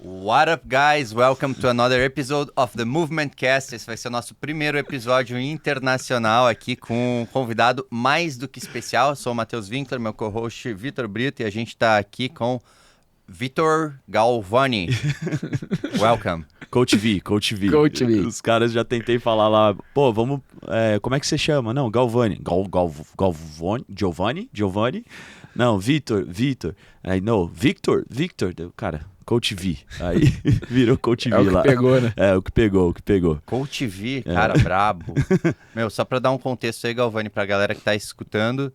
What up, guys? Welcome to another episode of the Movement Cast. Esse vai ser o nosso primeiro episódio internacional aqui com um convidado mais do que especial. Eu sou o Matheus Winkler, meu co-host Vitor Brito, e a gente está aqui com Vitor Galvani. Welcome. Coach V. Os caras já tentei falar lá, pô, vamos, como é que você chama? Não, Galvani. Giovanni? Não, Vitor. Aí, não, Victor. Cara, Coach V. Aí virou Coach V lá. É o que pegou, né? É, o que pegou. Coach V, cara, brabo. Meu, só pra dar um contexto aí, Galvani, pra galera que tá escutando.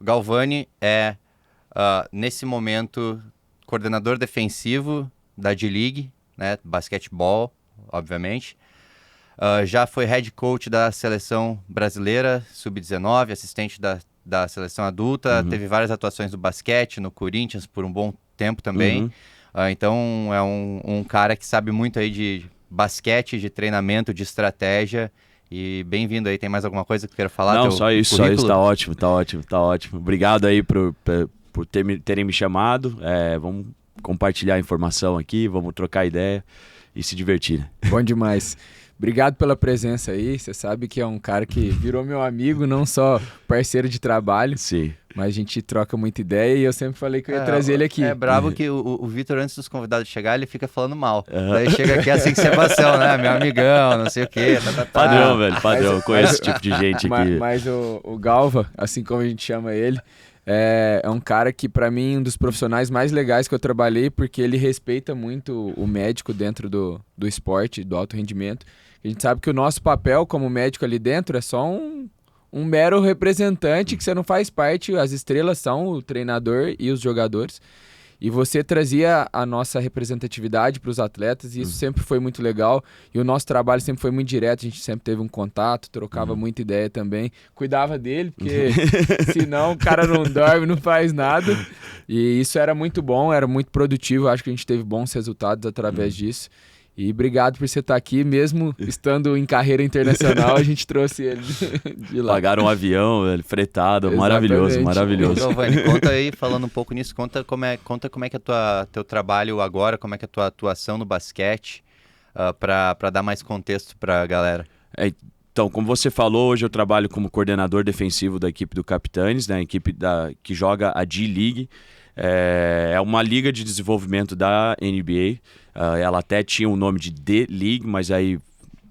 Galvani é, nesse momento, coordenador defensivo da D-League, né? Basquetebol, obviamente. Já foi head coach da seleção brasileira, sub-19, assistente da seleção adulta. Teve várias atuações no basquete, no Corinthians, por um bom tempo também. Então, é um cara que sabe muito aí de basquete, de treinamento, de estratégia. E bem-vindo aí. Tem mais alguma coisa que queira falar? Não, só isso. Tá ótimo. Obrigado aí por terem me chamado. Vamos compartilhar informação aqui, vamos trocar ideia e se divertir, né? Bom demais. Obrigado pela presença aí. Você sabe que é um cara que virou meu amigo, não só parceiro de trabalho. Sim. Mas a gente troca muita ideia e eu sempre falei que eu ia trazer ele aqui. É bravo que o Vitor, antes dos convidados chegar, ele fica falando mal. Daí chega aqui assim que observação, né? Meu amigão, não sei o quê. Padrão, velho, padrão. Conheço esse tipo de gente aqui. Mas o Galva, assim como a gente chama ele, é um cara que, pra mim, um dos profissionais mais legais que eu trabalhei, porque ele respeita muito o médico dentro do esporte, do alto rendimento. A gente sabe que o nosso papel como médico ali dentro é só um mero representante, que você não faz parte. As estrelas são o treinador e os jogadores. E você trazia a nossa representatividade para os atletas, e isso sempre foi muito legal. E o nosso trabalho sempre foi muito direto, a gente sempre teve um contato, trocava muita ideia também. Cuidava dele, porque senão o cara não dorme, não faz nada. E isso era muito bom, era muito produtivo. Acho que a gente teve bons resultados através disso. E obrigado por você estar aqui, mesmo estando em carreira internacional, a gente trouxe ele de lá. Pagaram um avião, fretado, Exatamente. maravilhoso. Galvani, conta aí, falando um pouco nisso, conta como é que é teu trabalho agora, como é que é a tua atuação no basquete, para dar mais contexto para a galera. Então, como você falou, hoje eu trabalho como coordenador defensivo da equipe do Capitanes, né, a equipe que joga a D-League. É uma liga de desenvolvimento da NBA. Ela até tinha o nome de D-League, mas aí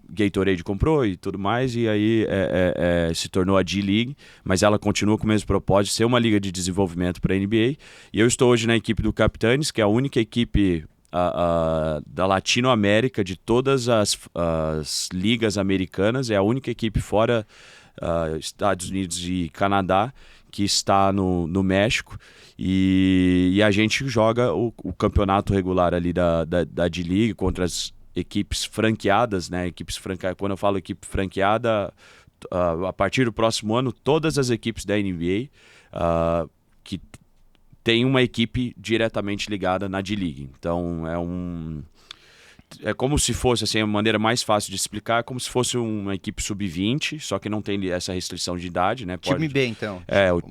Gatorade comprou e tudo mais, e aí se tornou a D-League, mas ela continua com o mesmo propósito de ser uma liga de desenvolvimento para a NBA. E eu estou hoje na equipe do Capitanes, que é a única equipe da Latinoamérica, de todas as ligas americanas, é a única equipe fora Estados Unidos e Canadá que está no México, e a gente joga o campeonato regular ali da D-League contra as equipes franqueadas, né? Quando eu falo equipe franqueada, a partir do próximo ano, todas as equipes da NBA que tem uma equipe diretamente ligada na D-League. Então é como se fosse, assim, a maneira mais fácil de explicar, é como se fosse uma equipe sub-20, só que não tem essa restrição de idade, né? Time B, então.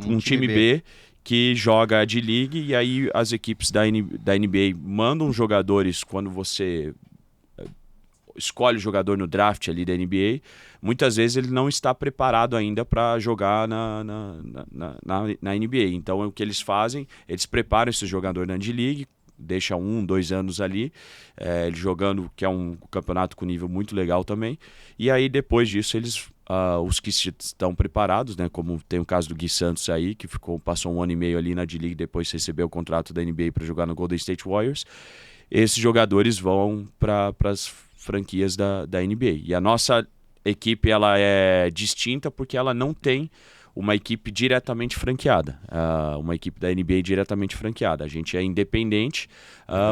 Um time B que joga a D-League, e aí as equipes da NBA mandam jogadores. Quando você escolhe o jogador no draft ali da NBA, muitas vezes ele não está preparado ainda para jogar na NBA. Então o que eles fazem, eles preparam esse jogador na D-League, deixa 1-2 anos ali, ele jogando, que é um campeonato com nível muito legal também, e aí depois disso os que estão preparados, né, como tem o caso do Gui Santos aí, que passou 1 ano e meio ali na D-League, depois recebeu o contrato da NBA para jogar no Golden State Warriors, esses jogadores vão para as franquias da NBA. E a nossa equipe, ela é distinta porque ela não tem uma equipe diretamente franqueada, uma equipe da NBA diretamente franqueada. A gente é independente,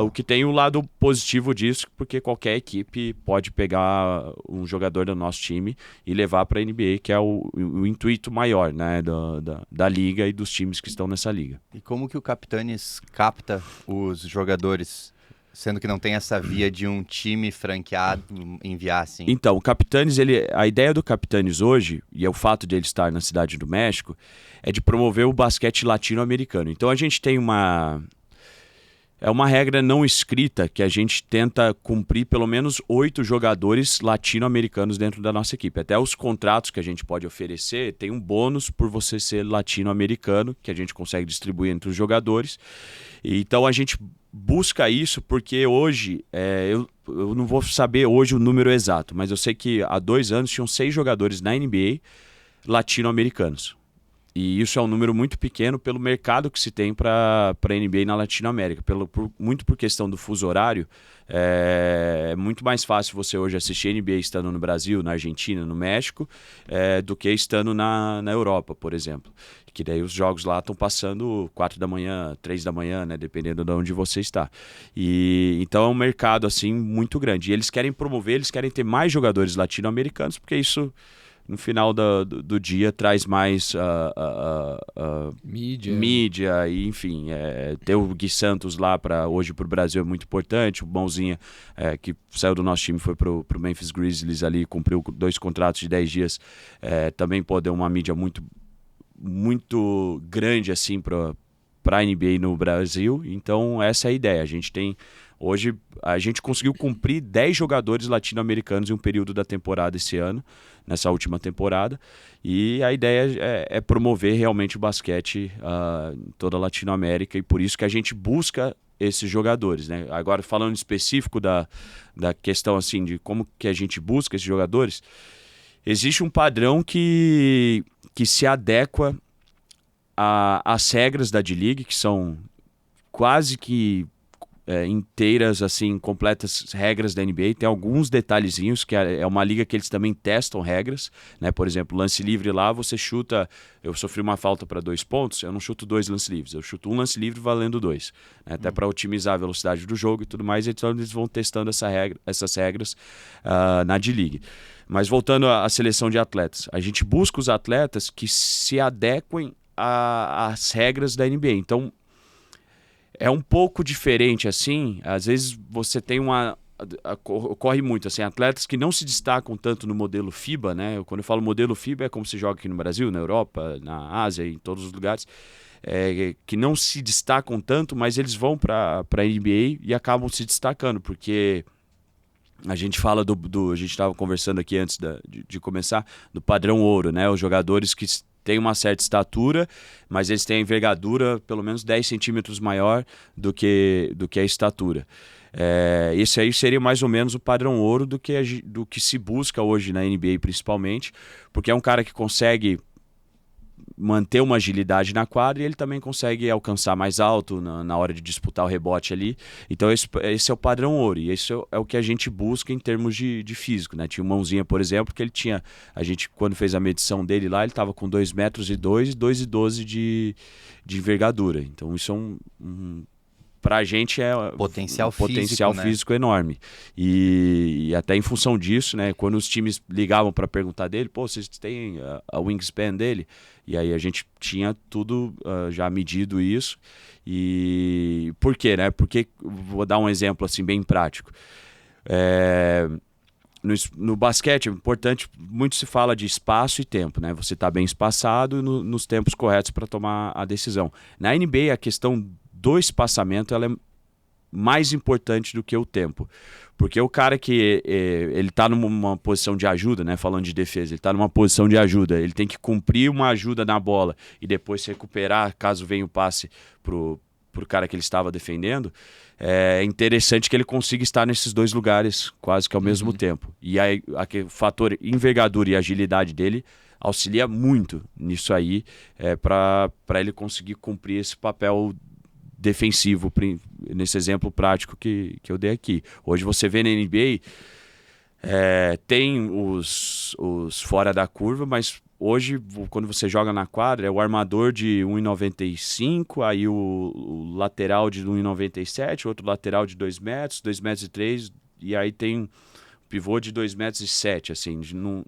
o que tem o lado positivo disso, porque qualquer equipe pode pegar um jogador do nosso time e levar para a NBA, que é o intuito maior, né, da liga e dos times que estão nessa liga. E como que o Capitanes capta os jogadores, sendo que não tem essa via de um time franqueado enviar assim? Então, o Capitanes, a ideia do Capitanes hoje, e é o fato de ele estar na Cidade do México, é de promover o basquete latino-americano. Então a gente tem É uma regra não escrita que a gente tenta cumprir pelo menos 8 jogadores latino-americanos dentro da nossa equipe. Até os contratos que a gente pode oferecer tem um bônus por você ser latino-americano, que a gente consegue distribuir entre os jogadores. Então a gente busca isso porque hoje, eu não vou saber hoje o número exato, mas eu sei que há 2 anos tinham 6 jogadores na NBA latino-americanos. E isso é um número muito pequeno pelo mercado que se tem para a NBA na Latinoamérica. Muito por questão do fuso horário, é muito mais fácil você hoje assistir NBA estando no Brasil, na Argentina, no México, do que estando na Europa, por exemplo. Que daí os jogos lá estão passando 4 da manhã, 3 da manhã, né, dependendo de onde você está. Então é um mercado assim muito grande. E eles querem promover, eles querem ter mais jogadores latino-americanos, porque isso, no final do dia, traz mais mídia e, enfim, ter o Gui Santos lá hoje para o Brasil é muito importante. O Mãozinha, que saiu do nosso time, foi para o Memphis Grizzlies ali, cumpriu 2 contratos de 10 dias, também pode ter uma mídia muito, muito grande assim para a NBA no Brasil. Então essa é a ideia. Hoje a gente conseguiu cumprir 10 jogadores latino-americanos em um período da temporada esse ano, nessa última temporada, e a ideia é promover realmente o basquete em toda a Latinoamérica, e por isso que a gente busca esses jogadores, né? Agora, falando em específico da questão assim, de como que a gente busca esses jogadores, existe um padrão que se adequa às regras da D-League, que são quase que inteiras, assim, completas regras da NBA. Tem alguns detalhezinhos, que é uma liga que eles também testam regras, né? Por exemplo, lance livre lá, você chuta... Eu sofri uma falta para 2 pontos, eu não chuto 2 lances livres, eu chuto 1 lance livre valendo 2, né? Até para otimizar a velocidade do jogo e tudo mais. Então eles vão testando essas regras na D-League. Mas voltando à seleção de atletas, a gente busca os atletas que se adequem às regras da NBA. Então, é um pouco diferente, assim. Às vezes você tem ocorre muito, assim, atletas que não se destacam tanto no modelo FIBA, né? Quando eu falo modelo FIBA, é como se joga aqui no Brasil, na Europa, na Ásia, em todos os lugares, que não se destacam tanto, mas eles vão para a NBA e acabam se destacando, porque a gente fala a gente estava conversando aqui antes de começar, do padrão ouro, né? Os jogadores que tem uma certa estatura, mas eles têm a envergadura pelo menos 10 centímetros maior do que a estatura. Esse aí seria mais ou menos o padrão ouro do que se busca hoje na NBA, principalmente, porque é um cara que consegue manter uma agilidade na quadra e ele também consegue alcançar mais alto na hora de disputar o rebote ali. Então esse é o padrão ouro, e esse é o que a gente busca em termos de físico, né? Tinha o Mãozinha, por exemplo, que ele tinha, a gente quando fez a medição dele lá, ele estava com 2,2 metros e 2,12 de envergadura. Então isso é pra gente é potencial físico enorme. E até em função disso, né, quando os times ligavam para perguntar dele, pô, vocês têm a wingspan dele? E aí a gente tinha tudo já medido isso. E por quê, né? Porque, vou dar um exemplo assim bem prático. No basquete é importante, muito se fala de espaço e tempo, né? Você está bem espaçado nos tempos corretos para tomar a decisão. Na NBA, a questão do espaçamento ela é mais importante do que o tempo, porque o cara que ele está numa posição de ajuda, né, falando de defesa, ele está numa posição de ajuda, ele tem que cumprir uma ajuda na bola e depois se recuperar caso venha o passe pro cara que ele estava defendendo. É interessante que ele consiga estar nesses 2 lugares quase que ao mesmo tempo, e aí o fator envergadura e agilidade dele auxilia muito nisso aí, para ele conseguir cumprir esse papel defensivo, nesse exemplo prático que eu dei aqui. Hoje você vê na NBA, tem os fora da curva, mas hoje, quando você joga na quadra, é o armador de 1,95, aí o lateral de 1,97, outro lateral de 2 metros, 2 metros e 3, e aí tem um pivô de 2 metros e 7, assim,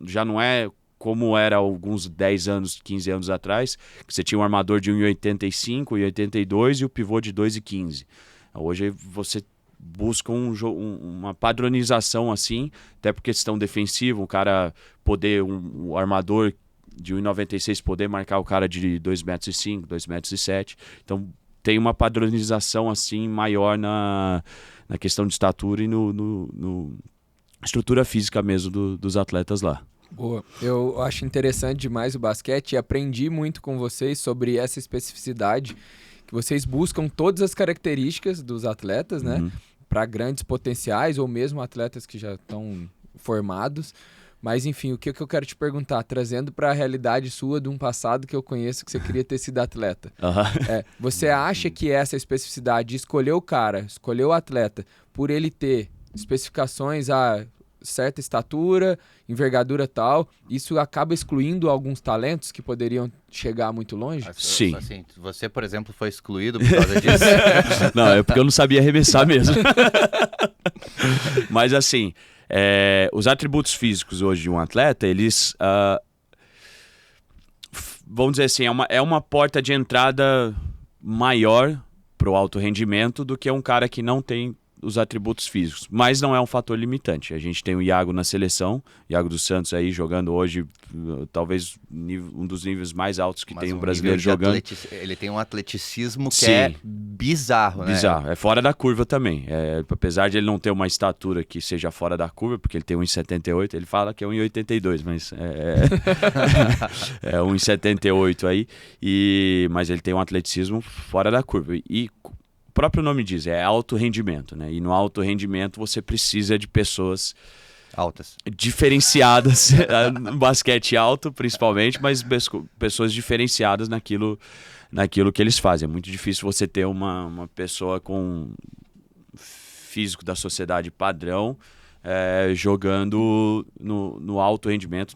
já não é como era alguns 10 anos, 15 anos atrás, que você tinha um armador de 1,85, 1,82 e o pivô de 2,15. Hoje você busca uma padronização assim, até por questão defensiva, o cara poder, o armador de 1,96 poder marcar o cara de 2,5 metros, 2,7 metros. Então tem uma padronização assim maior na questão de estatura e no estrutura física mesmo dos atletas lá. Boa. Eu acho interessante demais o basquete e aprendi muito com vocês sobre essa especificidade, que vocês buscam todas as características dos atletas, né? Para grandes potenciais ou mesmo atletas que já estão formados. Mas enfim, o que eu quero te perguntar, trazendo para a realidade sua de um passado que eu conheço, que você queria ter sido atleta. Você acha que essa especificidade de escolher o cara, escolher o atleta, por ele ter especificações a certa estatura, envergadura tal, isso acaba excluindo alguns talentos que poderiam chegar muito longe? Sim. Assim, você, por exemplo, foi excluído por causa disso? Não, é porque eu não sabia arremessar mesmo. Mas assim, os atributos físicos hoje de um atleta, eles, vamos dizer assim, é uma porta de entrada maior para o alto rendimento do que um cara que não tem os atributos físicos, mas não é um fator limitante. A gente tem o Iago na seleção, Iago dos Santos aí jogando hoje, talvez um dos níveis mais altos que tem um brasileiro jogando. Ele tem um atleticismo que é bizarro, né? Bizarro, é fora da curva também. Apesar de ele não ter uma estatura que seja fora da curva, porque ele tem 1,78, ele fala que é 1,82, mas é 1,78 aí, mas ele tem um atleticismo fora da curva. E o próprio nome diz, é alto rendimento, né? E no alto rendimento você precisa de pessoas altas, diferenciadas, no basquete alto principalmente, mas pessoas diferenciadas naquilo que eles fazem. É muito difícil você ter uma pessoa com físico da sociedade padrão jogando no alto rendimento,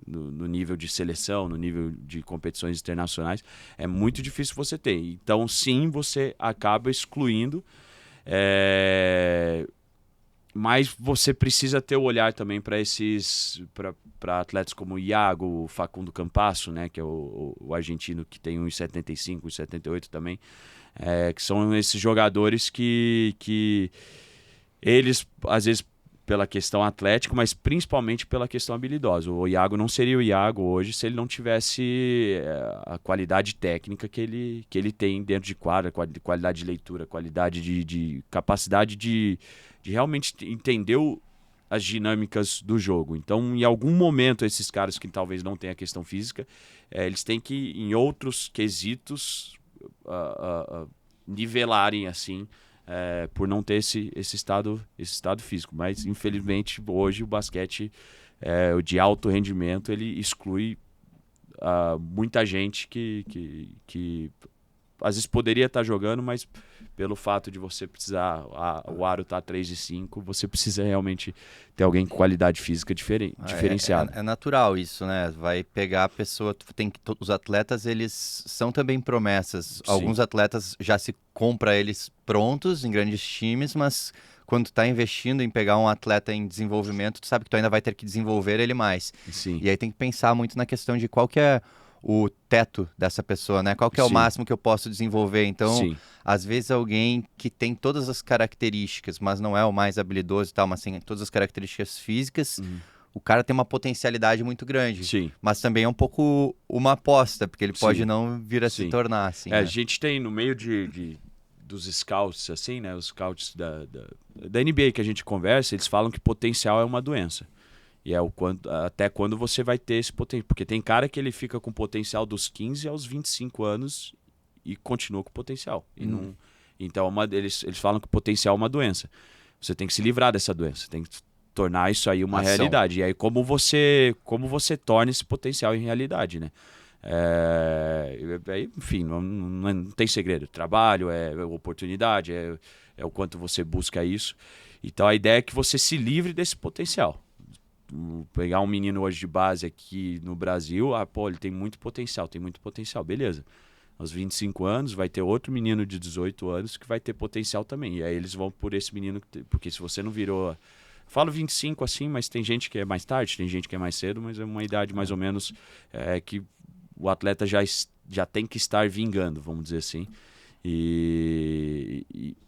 no nível de seleção, no nível de competições internacionais. É muito difícil você ter. Então, sim, você acaba excluindo, mas você precisa ter o olhar também para atletas como o Iago, o Facundo Campasso, né, que é o argentino que tem 1,75, 1,78 também, que são esses jogadores que eles, às vezes, pela questão atlética, mas principalmente pela questão habilidosa. O Iago não seria o Iago hoje se ele não tivesse a qualidade técnica que ele tem dentro de quadra, qualidade de leitura, qualidade de capacidade de realmente entender as dinâmicas do jogo. Então, em algum momento, esses caras que talvez não tenham a questão física, eles têm que, em outros quesitos, nivelarem assim, por não ter esse estado físico. Mas, infelizmente, hoje o basquete o de alto rendimento ele exclui muita gente que às vezes poderia estar jogando, mas pelo fato de você precisar, o aro tá 3,5, você precisa realmente ter alguém com qualidade física diferenciada. É natural isso, né? Vai pegar a pessoa, os atletas, eles são também promessas. Sim. Alguns atletas já se compra eles prontos em grandes times, mas quando tu tá investindo em pegar um atleta em desenvolvimento, tu sabe que tu ainda vai ter que desenvolver ele mais. Sim. E aí tem que pensar muito na questão de qual que é o teto dessa pessoa, né? Qual que é o máximo que eu posso desenvolver? Então, às vezes alguém que tem todas as características, mas não é o mais habilidoso e tal, mas tem todas as características físicas, o cara tem uma potencialidade muito grande. Sim. Mas também é um pouco uma aposta, porque ele pode não vir a se tornar assim. A gente tem no meio dos scouts, assim, né? Os scouts da NBA que a gente conversa, eles falam que potencial é uma doença. E até quando você vai ter esse potencial. Porque tem cara que ele fica com potencial dos 15 aos 25 anos e continua com potencial. E não, então eles falam que o potencial é uma doença. Você tem que se livrar dessa doença, tem que tornar isso aí uma realidade. E aí como você torna esse potencial em realidade, né? Enfim, não tem segredo. Trabalho, é oportunidade, é o quanto você busca isso. Então a ideia é que você se livre desse potencial. Pegar um menino hoje de base aqui no Brasil, ele tem muito potencial, beleza. Aos 25 anos vai ter outro menino de 18 anos que vai ter potencial também. E aí eles vão por esse menino, porque se você não virou... Falo 25 assim, mas tem gente que é mais tarde, tem gente que é mais cedo, mas é uma idade mais ou menos que o atleta já tem que estar vingando, vamos dizer assim.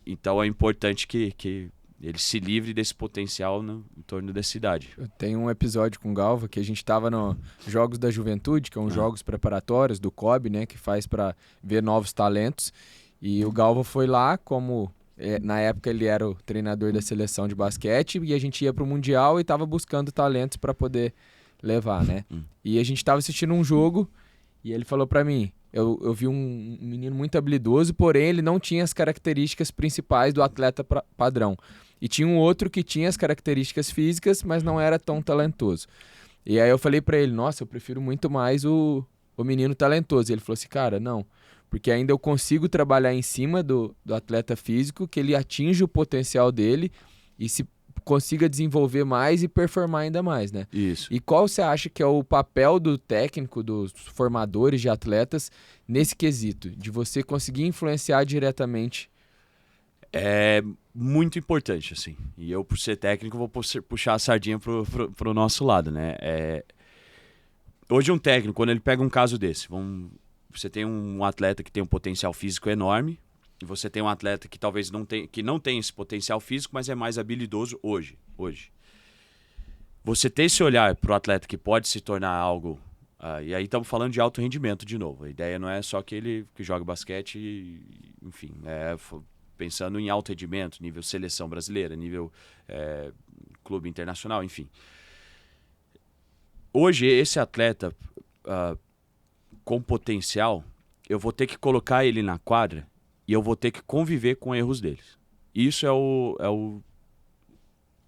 Então é importante que ele se livre desse potencial em torno dessa idade. Eu tenho um episódio com o Galva que a gente estava no Jogos da Juventude, que é jogos preparatórios do COB, né, que faz para ver novos talentos. E o Galva foi lá como... na época ele era o treinador da seleção de basquete e a gente ia pro Mundial e tava buscando talentos para poder levar, né? E a gente tava assistindo um jogo e ele falou para mim, eu vi um menino muito habilidoso, porém ele não tinha as características principais do atleta padrão. E tinha um outro que tinha as características físicas, mas não era tão talentoso. E aí eu falei para ele, nossa, eu prefiro muito mais o menino talentoso. E ele falou assim, cara, não, porque ainda eu consigo trabalhar em cima do atleta físico, que ele atinja o potencial dele e se consiga desenvolver mais e performar ainda mais, né? Isso. E qual você acha que é o papel do técnico, dos formadores de atletas nesse quesito, de você conseguir influenciar diretamente? É muito importante, assim. E eu, por ser técnico, vou puxar a sardinha pro nosso lado, né? Hoje um técnico, quando ele pega um caso desse, você tem um atleta que tem um potencial físico enorme, e você tem um atleta que talvez que não tem esse potencial físico, mas é mais habilidoso hoje. Você ter esse olhar para o atleta que pode se tornar algo... e aí estamos falando de alto rendimento de novo. A ideia não é só aquele que joga basquete, enfim, pensando em alto rendimento, nível seleção brasileira, nível clube internacional, enfim. Hoje, esse atleta com potencial, eu vou ter que colocar ele na quadra e eu vou ter que conviver com erros deles. Isso é o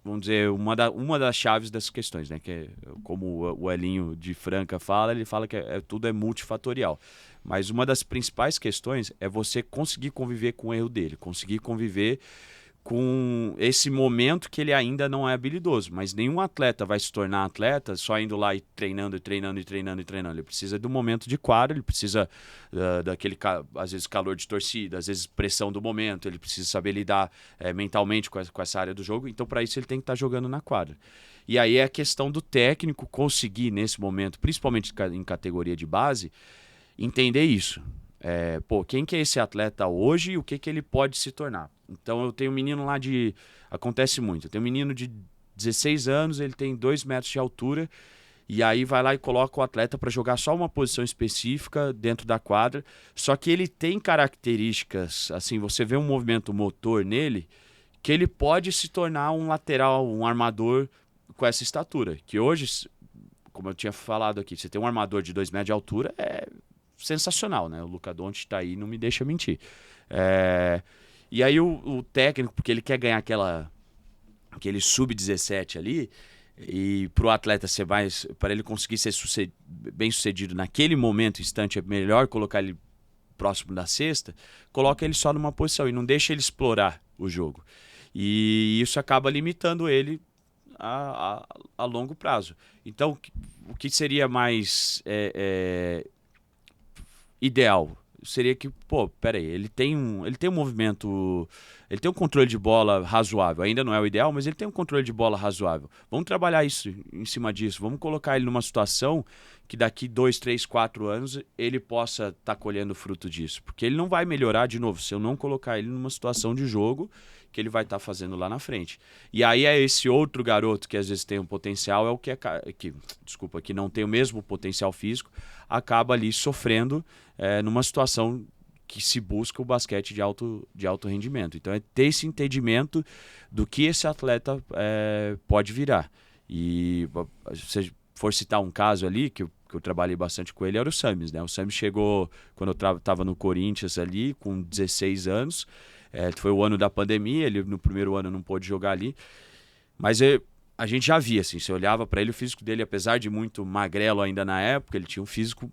vamos dizer, uma das chaves dessas questões, né? Que é, como o Elinho de Franca fala, ele fala que tudo é multifatorial. Mas uma das principais questões é você conseguir conviver com o erro dele, conseguir conviver com esse momento que ele ainda não é habilidoso. Mas nenhum atleta vai se tornar atleta só indo lá e treinando. Ele precisa do momento de quadra, ele precisa daquele, às vezes, calor de torcida, às vezes pressão do momento, ele precisa saber lidar mentalmente com essa área do jogo. Então, para isso, ele tem que estar jogando na quadra. E aí é a questão do técnico conseguir, nesse momento, principalmente em categoria de base, entender isso. Quem que é esse atleta hoje e o que ele pode se tornar? Então eu tenho um menino lá acontece muito, eu tenho um menino de 16 anos, ele tem 2 metros de altura, e aí vai lá e coloca o atleta para jogar só uma posição específica dentro da quadra, só que ele tem características, assim, você vê um movimento motor nele, que ele pode se tornar um lateral, um armador com essa estatura, que hoje, como eu tinha falado aqui, você tem um armador de 2 metros de altura, sensacional, né? O Luka Doncic tá aí, não me deixa mentir. E aí o técnico, porque ele quer ganhar aquele sub-17 ali, e pro atleta ser mais, para ele conseguir ser bem sucedido naquele momento, instante, é melhor colocar ele próximo da cesta, coloca ele só numa posição e não deixa ele explorar o jogo. E isso acaba limitando ele a longo prazo. Então, o que seria mais ideal seria que, peraí, ele tem um movimento, ele tem um controle de bola razoável, ainda não é o ideal, mas ele tem um controle de bola razoável. Vamos trabalhar isso em cima disso, vamos colocar ele numa situação que daqui 2, 3, 4 anos ele possa estar colhendo fruto disso, porque ele não vai melhorar de novo se eu não colocar ele numa situação de jogo que ele vai estar fazendo lá na frente. E aí é esse outro garoto que às vezes tem um potencial, é o que não tem o mesmo potencial físico, acaba ali sofrendo numa situação que se busca o basquete de alto rendimento. Então é ter esse entendimento do que esse atleta pode virar. E se você for citar um caso ali, que eu trabalhei bastante com ele, era o Samis, né? O Samis chegou, quando eu estava no Corinthians ali, com 16 anos, foi o ano da pandemia, ele no primeiro ano não pôde jogar ali, mas a gente já via, assim, você olhava para ele, o físico dele, apesar de muito magrelo ainda na época, ele tinha um físico,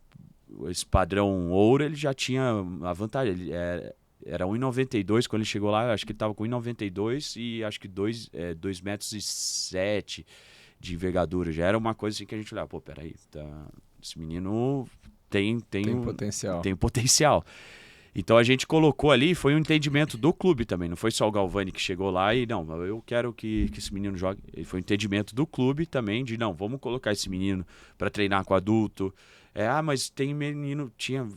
esse padrão ouro, ele já tinha a vantagem, ele era 1,92 quando ele chegou lá, acho que ele estava com 1,92 e acho que 2,7 metros de envergadura, já era uma coisa assim que a gente olhava, peraí, esse menino tem potencial. Tem potencial. Então a gente colocou ali, foi um entendimento do clube também, não foi só o Galvani que chegou lá e não, eu quero que esse menino jogue. Foi um entendimento do clube também de não, vamos colocar esse menino para treinar com adulto. Mas tem menino, tinha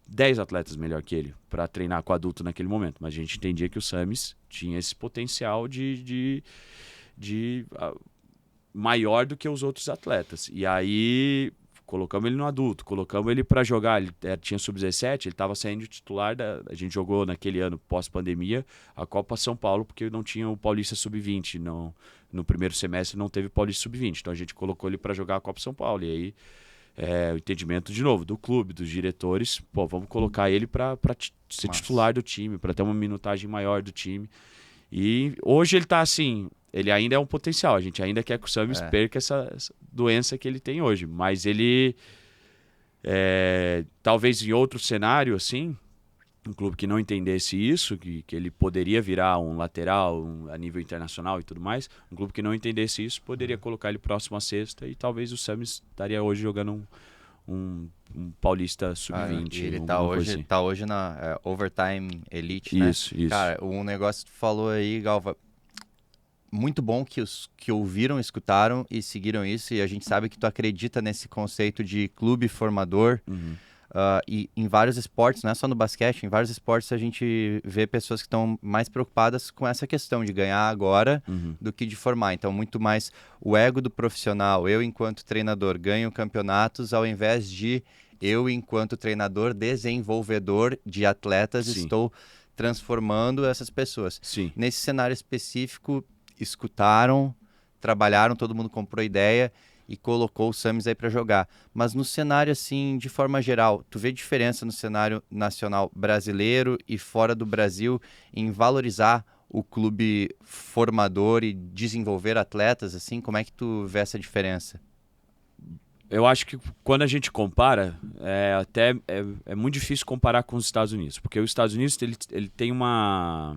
10 atletas melhor que ele para treinar com adulto naquele momento, mas a gente entendia que o Samis tinha esse potencial de maior do que os outros atletas. E aí colocamos ele no adulto, colocamos ele para jogar, ele tinha sub-17, ele estava saindo de titular, a gente jogou naquele ano pós-pandemia a Copa São Paulo, porque não tinha o Paulista sub-20, no primeiro semestre não teve o Paulista sub-20, então a gente colocou ele para jogar a Copa São Paulo, e aí o entendimento de novo do clube, dos diretores, pô, vamos colocar ele para ser titular do time, para ter uma minutagem maior do time. E hoje ele tá assim, ele ainda é um potencial, a gente ainda quer que o Summers perca essa doença que ele tem hoje, mas ele talvez em outro cenário assim, um clube que não entendesse isso, que ele poderia virar um lateral a nível internacional e tudo mais, um clube que não entendesse isso poderia colocar ele próximo à sexta e talvez o Summers estaria hoje jogando um Paulista sub-20. E ele assim. tá hoje na Overtime Elite, né? Isso. Cara, um negócio que tu falou aí, Galva, muito bom que os que ouviram, escutaram e seguiram isso, e a gente sabe que tu acredita nesse conceito de clube formador. E em vários esportes, não é só no basquete, em vários esportes a gente vê pessoas que estão mais preocupadas com essa questão de ganhar agora do que de formar. Então, muito mais o ego do profissional. Eu, enquanto treinador, ganho campeonatos ao invés de eu, enquanto treinador, desenvolvedor de atletas, estou transformando essas pessoas. Sim. Nesse cenário específico, escutaram, trabalharam, todo mundo comprou ideia e colocou o Summers aí para jogar. Mas no cenário, assim, de forma geral, tu vê diferença no cenário nacional brasileiro e fora do Brasil em valorizar o clube formador e desenvolver atletas, assim? Como é que tu vê essa diferença? Eu acho que quando a gente compara, é muito difícil comparar com os Estados Unidos, porque os Estados Unidos ele tem uma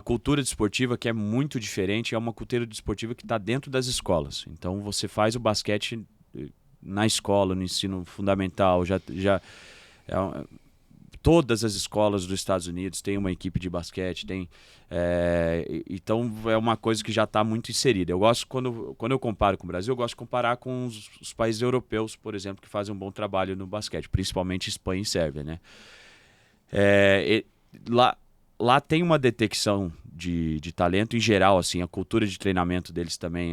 cultura desportiva que é muito diferente, é uma cultura desportiva que está dentro das escolas. Então você faz o basquete na escola, no ensino fundamental, todas as escolas dos Estados Unidos têm uma equipe de basquete, então é uma coisa que já está muito inserida. Eu gosto, quando eu comparo com o Brasil, eu gosto de comparar com os países europeus, por exemplo, que fazem um bom trabalho no basquete, principalmente Espanha e Sérvia, né? Lá tem uma detecção de talento em geral, assim, a cultura de treinamento deles também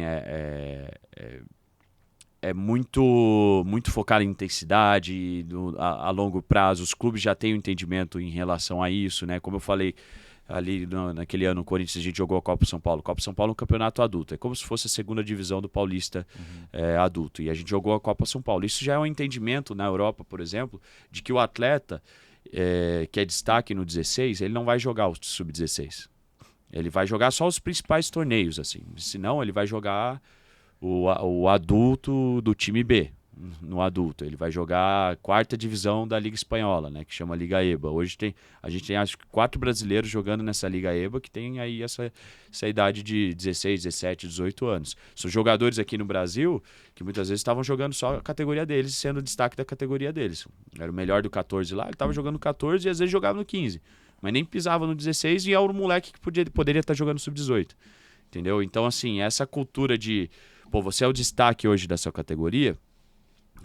é muito focada em intensidade, a longo prazo. Os clubes já têm um entendimento em relação a isso, né? Como eu falei ali naquele ano no Corinthians, a gente jogou a Copa São Paulo. Copa São Paulo é um campeonato adulto, é como se fosse a segunda divisão do Paulista adulto. E a gente jogou a Copa São Paulo. Isso já é um entendimento na Europa, por exemplo, de que o atleta que é destaque no 16, ele não vai jogar o sub-16. Ele vai jogar só os principais torneios, assim. Senão, ele vai jogar o adulto do time B, no adulto. Ele vai jogar a quarta divisão da Liga Espanhola, né, que chama Liga EBA. Hoje a gente tem, acho que 4 brasileiros jogando nessa Liga EBA que tem aí essa idade de 16, 17, 18 anos. São jogadores aqui no Brasil que muitas vezes estavam jogando só a categoria deles, sendo o destaque da categoria deles. Era o melhor do 14 lá, ele estava jogando 14 e às vezes jogava no 15. Mas nem pisava no 16 e era o moleque que poderia estar jogando sub-18. Entendeu? Então, assim, essa cultura de... Pô, você é o destaque hoje da sua categoria.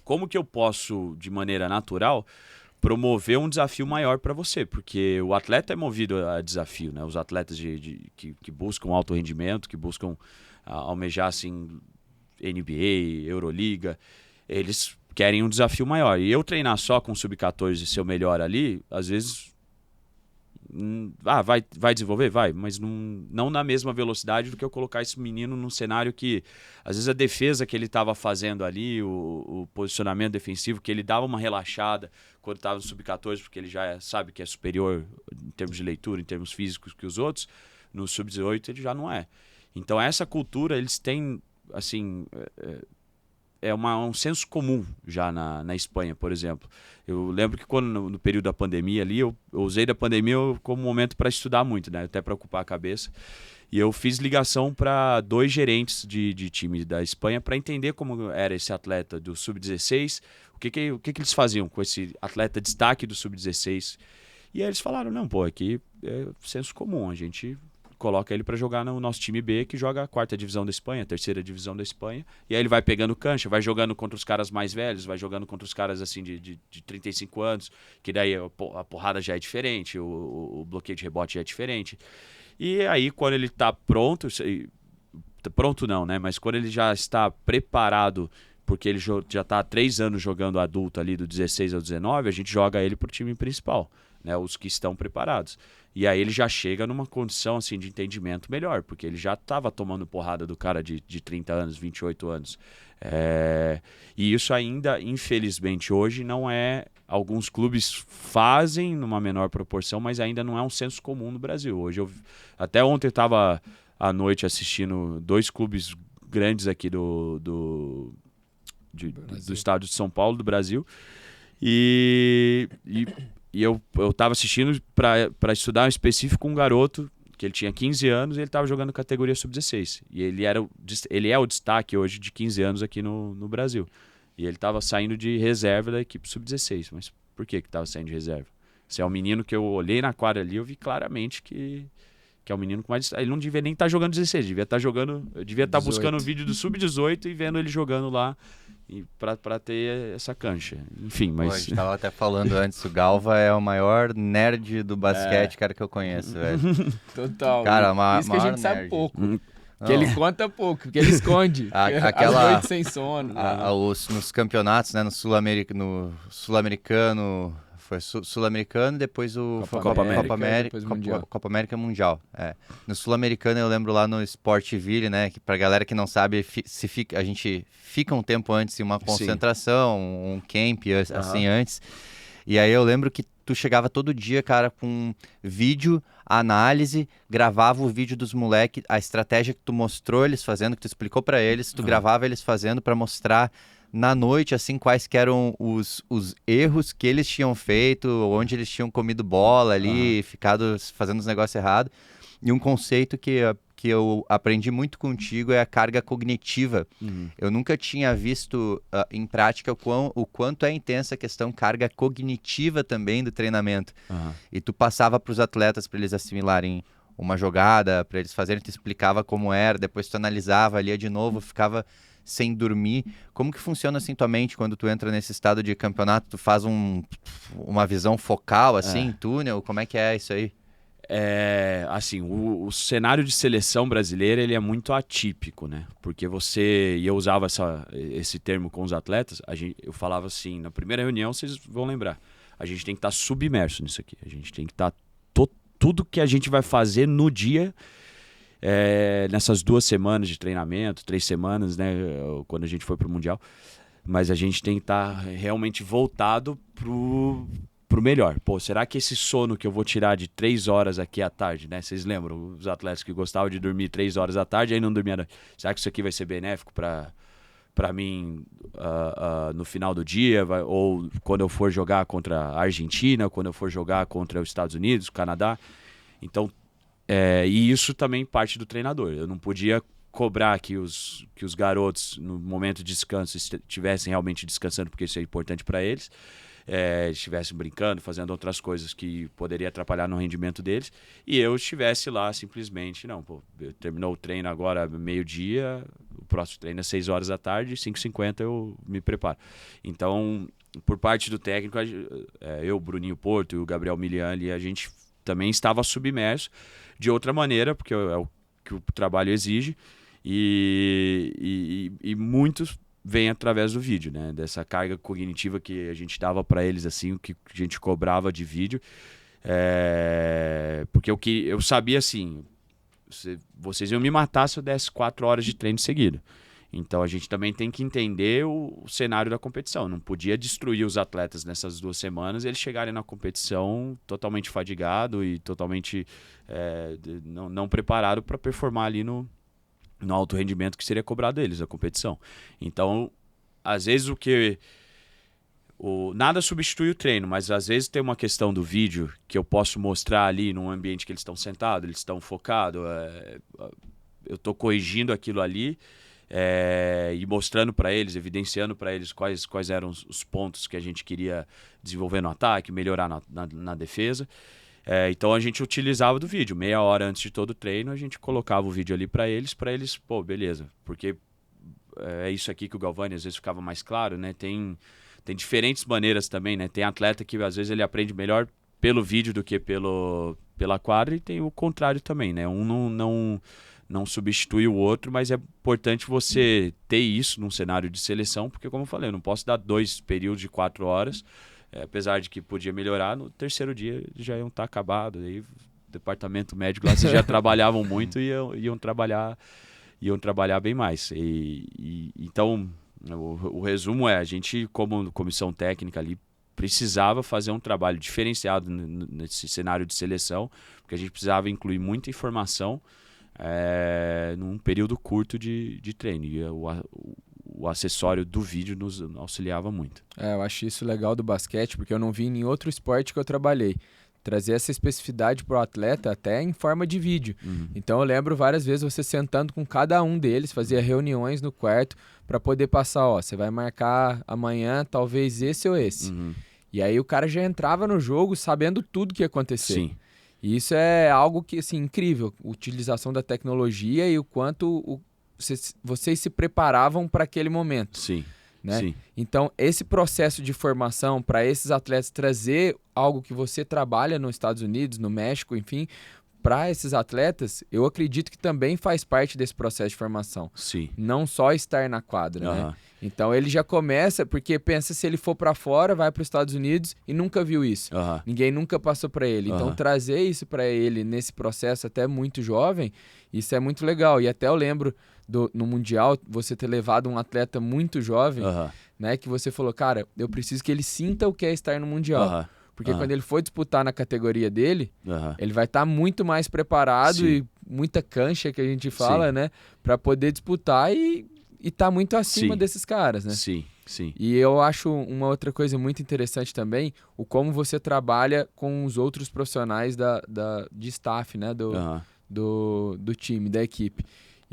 Como que eu posso, de maneira natural, promover um desafio maior para você? Porque o atleta é movido a desafio, né? Os atletas que buscam alto rendimento, que buscam almejar, assim, NBA, Euroliga, eles querem um desafio maior. E eu treinar só com sub-14 e ser o melhor ali, às vezes... vai desenvolver? Vai, mas não na mesma velocidade do que eu colocar esse menino num cenário que, às vezes, a defesa que ele estava fazendo ali, o posicionamento defensivo, que ele dava uma relaxada quando estava no sub-14, porque ele já sabe que é superior em termos de leitura, em termos físicos que os outros, no sub-18 ele já não é. Então, essa cultura, eles têm, assim... um senso comum já na Espanha, por exemplo. Eu lembro que quando no período da pandemia ali, eu usei da pandemia como momento para estudar muito, né? Até para ocupar a cabeça. E eu fiz ligação para 2 gerentes de time da Espanha para entender como era esse atleta do sub-16, o que eles faziam com esse atleta destaque do sub-16. E aí eles falaram, não, pô, aqui é senso comum, a gente... coloca ele para jogar no nosso time B, que joga a 4ª divisão da Espanha, a 3ª divisão da Espanha, e aí ele vai pegando cancha, vai jogando contra os caras mais velhos, vai jogando contra os caras assim de 35 anos, que daí a porrada já é diferente, o bloqueio de rebote já é diferente. E aí quando ele está pronto não, né? Mas quando ele já está preparado porque ele já está há 3 anos jogando adulto ali do 16 ao 19, a gente joga ele pro time principal, né? Os que estão preparados. E aí ele já chega numa condição assim, de entendimento melhor, porque ele já estava tomando porrada do cara de 30 anos, 28 anos. E isso ainda, infelizmente, hoje não é... Alguns clubes fazem numa menor proporção, mas ainda não é um senso comum no Brasil. Até ontem eu estava à noite assistindo 2 clubes grandes aqui do estado de São Paulo, do Brasil. E eu estava assistindo para estudar em específico um garoto que ele tinha 15 anos e ele estava jogando categoria sub-16. E ele é o destaque hoje de 15 anos aqui no Brasil. E ele estava saindo de reserva da equipe sub-16. Mas por que estava saindo de reserva? Se é um menino que eu olhei na quadra ali, eu vi claramente que é um menino com mais... Ele não devia nem estar jogando 16, devia estar jogando... Eu devia estar buscando o vídeo do sub-18 e vendo ele jogando lá para ter essa cancha. Enfim, mas... Pô, a gente tava até falando antes, o Galva é o maior nerd do basquete, cara, que eu conheço, velho. Total. Cara, isso que a gente maior sabe nerd. pouco. Que ele conta pouco, porque ele esconde. Aquela- As noites sem sono. Nos campeonatos, né, no Sul-Americano, foi Sul-Americano, depois o Copa América, depois Copa, Mundial. Copa América Mundial. No Sul-Americano eu lembro lá no Sportville, né, que pra galera que não sabe, a gente fica um tempo antes em uma concentração, um camp assim antes. E aí eu lembro que tu chegava todo dia, cara, com vídeo, análise, gravava o vídeo dos moleques, a estratégia que tu mostrou eles fazendo, que tu explicou pra eles, tu gravava eles fazendo pra mostrar na noite, assim, quais que eram os erros que eles tinham feito, onde eles tinham comido bola ali, ficado fazendo os negócios errados. E um conceito que eu aprendi muito contigo é a carga cognitiva. Eu nunca tinha visto em prática o quanto é intensa a questão carga cognitiva também do treinamento. E tu passava para os atletas para eles assimilarem uma jogada, para eles fazerem, tu explicava como era, depois tu analisava, lia de novo, ficava sem dormir. Como que funciona assim tua mente quando tu entra nesse estado de campeonato? Tu faz uma visão focal, assim, túnel? Como é que é isso aí? Assim, o cenário de seleção brasileira ele é muito atípico, né? Porque e eu usava esse termo com os atletas, eu falava assim, na primeira reunião, vocês vão lembrar, a gente tem que estar submerso nisso aqui, a gente tem que estar tudo que a gente vai fazer no dia, nessas 2 semanas de treinamento, 3 semanas, né? Quando a gente foi pro Mundial, mas a gente tem que estar realmente voltado pro melhor. Pô, será que esse sono que eu vou tirar de 3 horas aqui à tarde, né? Vocês lembram, os atletas que gostavam de dormir 3 horas à tarde, aí não dormiam à noite. Será que isso aqui vai ser benéfico para mim no final do dia? Ou quando eu for jogar contra a Argentina, quando eu for jogar contra os Estados Unidos, Canadá? Então, e isso também parte do treinador. Eu não podia cobrar que os garotos, no momento de descanso, estivessem realmente descansando, porque isso é importante para eles. Estivessem brincando, fazendo outras coisas que poderia atrapalhar no rendimento deles, e eu estivesse lá simplesmente, terminou o treino agora meio-dia, o próximo treino é 6 horas da tarde, 5h50 eu me preparo. Então, por parte do técnico, eu, Bruninho Porto e o Gabriel Milian, a gente também estava submerso de outra maneira, porque é o que o trabalho exige, e muitos vem através do vídeo, né? Dessa carga cognitiva que a gente dava para eles, assim, o que a gente cobrava de vídeo. Porque eu sabia, assim, vocês iam me matar se eu desse 4 horas de treino seguido. Então a gente também tem que entender o cenário da competição. Não podia destruir os atletas nessas 2 semanas e eles chegarem na competição totalmente fadigado e totalmente não preparado para performar ali no alto rendimento que seria cobrado deles, a competição. Então, às vezes nada substitui o treino, mas às vezes tem uma questão do vídeo que eu posso mostrar ali num ambiente que eles estão sentados, eles estão focados, eu estou corrigindo aquilo ali e mostrando para eles, evidenciando para eles quais eram os pontos que a gente queria desenvolver no ataque, melhorar na defesa. Então a gente utilizava do vídeo, meia hora antes de todo o treino, a gente colocava o vídeo ali para eles, pô, beleza, porque é isso aqui que o Galvani às vezes ficava mais claro, né? Tem diferentes maneiras também, né? Tem atleta que às vezes ele aprende melhor pelo vídeo do que pela quadra, e tem o contrário também, né? Um não substitui o outro, mas é importante você ter isso num cenário de seleção, porque como eu falei, eu não posso dar 2 períodos de 4 horas, apesar de que podia melhorar, no terceiro dia já iam estar acabados, aí o departamento médico lá, vocês já trabalhavam muito e iam trabalhar bem mais. Então, o resumo é, a gente, como comissão técnica ali, precisava fazer um trabalho diferenciado nesse cenário de seleção, porque a gente precisava incluir muita informação num período curto de treino. E o acessório do vídeo nos auxiliava muito. Eu acho isso legal do basquete, porque eu não vi em nenhum outro esporte que eu trabalhei. Trazer essa especificidade para o atleta até em forma de vídeo. Então eu lembro várias vezes você sentando com cada um deles, fazia reuniões no quarto para poder passar, você vai marcar amanhã talvez esse ou esse. E aí o cara já entrava no jogo sabendo tudo que ia acontecer. Sim. E isso é algo que, assim, incrível, a utilização da tecnologia e o quanto vocês se preparavam para aquele momento. Sim. Né? Sim. Então, esse processo de formação para esses atletas trazer algo que você trabalha nos Estados Unidos, no México, enfim, para esses atletas, eu acredito que também faz parte desse processo de formação. Sim. Não só estar na quadra, né? Então, ele já começa, porque pensa se ele for para fora, vai para os Estados Unidos e nunca viu isso. Ninguém nunca passou para ele. Então, trazer isso para ele nesse processo até muito jovem, isso é muito legal. E até eu lembro no Mundial, você ter levado um atleta muito jovem, né? Que você falou, cara, eu preciso que ele sinta o que é estar no Mundial. Porque quando ele for disputar na categoria dele, ele vai estar muito mais preparado. Sim. E muita cancha que a gente fala, né? Para poder disputar e tá muito acima desses caras, né? Sim, sim. E eu acho uma outra coisa muito interessante também, o como você trabalha com os outros profissionais de staff, né? Do time, da equipe.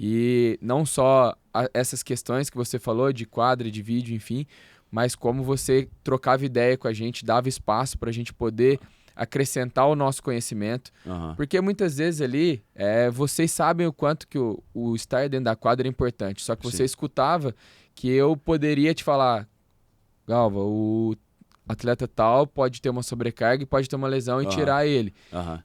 E não só essas questões que você falou de quadra, de vídeo, enfim, mas como você trocava ideia com a gente, dava espaço para a gente poder acrescentar o nosso conhecimento. Porque muitas vezes ali, vocês sabem o quanto que o estar dentro da quadra é importante, só que você escutava que eu poderia te falar, Galva, o atleta tal pode ter uma sobrecarga e pode ter uma lesão e tirar ele.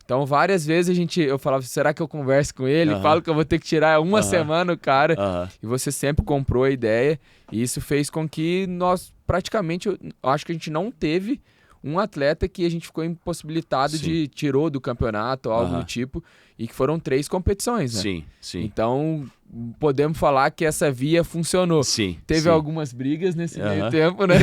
Então, várias vezes eu falava, será que eu converso com ele? Falo que eu vou ter que tirar uma semana o cara. E você sempre comprou a ideia. E isso fez com que nós, praticamente, eu acho que a gente não teve um atleta que a gente ficou impossibilitado de tirou do campeonato ou algo do tipo. E que foram 3 competições, né? Sim, sim. Então, podemos falar que essa via funcionou. Sim. Teve algumas brigas nesse meio tempo, né?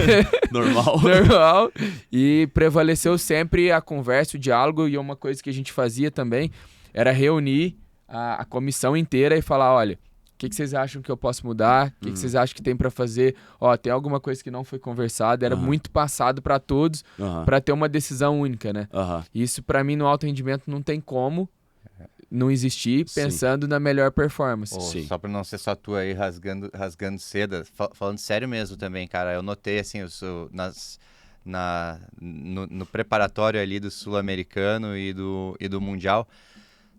Normal. E prevaleceu sempre a conversa, o diálogo. E uma coisa que a gente fazia também era reunir a comissão inteira e falar, olha, o que vocês acham que eu posso mudar? O que vocês acham que tem para fazer? Tem alguma coisa que não foi conversada. Era muito passado para todos para ter uma decisão única, né? Isso, para mim, no alto rendimento não tem como não existir pensando na melhor performance. Só para não ser só tu aí rasgando seda, falando sério mesmo também, cara, eu notei assim, no preparatório ali do Sul-Americano e do Mundial,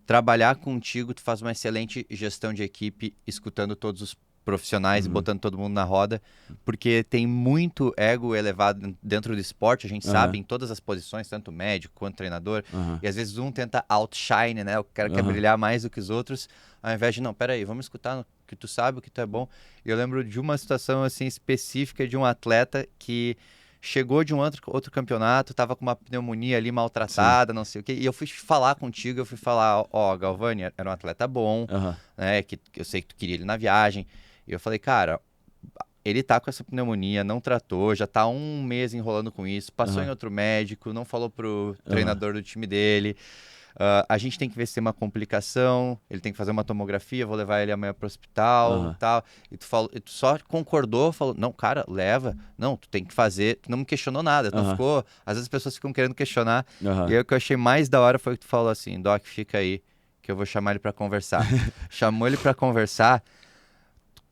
trabalhar contigo, tu faz uma excelente gestão de equipe, escutando todos os profissionais e botando todo mundo na roda, porque tem muito ego elevado dentro do esporte, a gente sabe, em todas as posições, tanto médico quanto treinador, e às vezes um tenta outshine, né, o cara quer brilhar mais do que os outros, ao invés de, não, peraí, vamos escutar o que tu sabe, o que tu é bom. E eu lembro de uma situação, assim, específica de um atleta que chegou de um outro campeonato, tava com uma pneumonia ali maltratada, não sei o quê, e eu fui falar contigo, Galvani, era um atleta bom, né, que eu sei que tu queria ele na viagem, e eu falei, cara, ele tá com essa pneumonia, não tratou, já tá 1 mês enrolando com isso, passou em outro médico, não falou pro treinador do time dele, a gente tem que ver se tem uma complicação, ele tem que fazer uma tomografia, vou levar ele amanhã pro hospital e tal. E tu só concordou, falou, não, cara, leva. Não, tu tem que fazer. Tu não me questionou nada, tu não ficou... Às vezes as pessoas ficam querendo questionar. E aí o que eu achei mais da hora foi que tu falou assim, Doc, fica aí, que eu vou chamar ele pra conversar. Chamou ele pra conversar,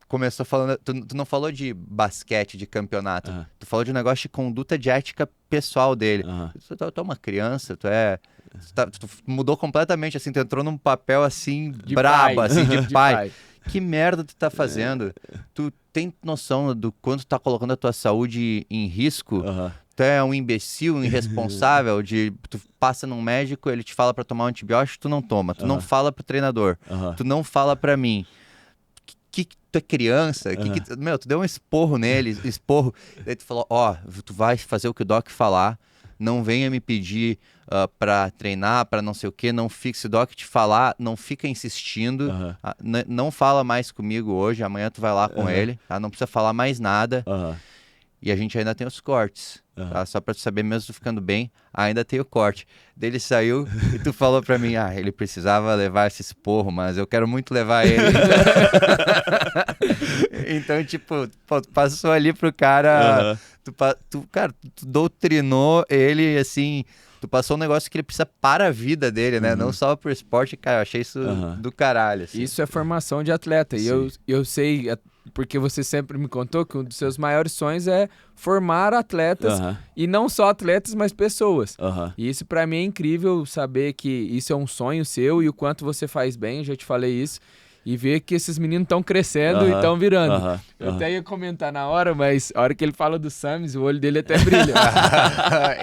começou falando... Tu não falou de basquete, de campeonato. Tu falou de um negócio de conduta de ética pessoal dele. Tu é uma criança, tu mudou completamente, assim, tu entrou num papel, assim, De brabo, pai. assim, de De pai. pai. Que merda tu tá fazendo? Tu tem noção do quanto tá colocando a tua saúde em risco? tu é um imbecil, um irresponsável, tu passa num médico, ele te fala pra tomar um antibiótico, tu não toma. Tu não fala pro treinador. Tu não fala pra mim. Que tu é criança? Meu, tu deu um esporro nele, Daí tu falou, tu vai fazer o que o doc falar, não venha me pedir pra treinar, pra não sei o quê, não fique, se o doc te falar, não fica insistindo, não fala mais comigo hoje, amanhã tu vai lá com ele, tá? Não precisa falar mais nada. E a gente ainda tem os cortes, tá? Só pra tu saber, mesmo tu ficando bem, ainda tem o corte. Daí ele saiu e tu falou pra mim, ele precisava levar esse esporro, mas eu quero muito levar ele. Então, tipo, tu passou ali pro cara, tu doutrinou ele, assim, tu passou um negócio que ele precisa para a vida dele, né? Não só pro esporte, cara, eu achei isso do caralho. Assim. Isso é formação de atleta. E eu sei, porque você sempre me contou que um dos seus maiores sonhos é formar atletas, e não só atletas, mas pessoas. E isso pra mim é incrível, saber que isso é um sonho seu e o quanto você faz bem, já te falei isso. E ver que esses meninos estão crescendo e estão virando. Eu até ia comentar na hora, mas a hora que ele fala do Samis, o olho dele até brilha.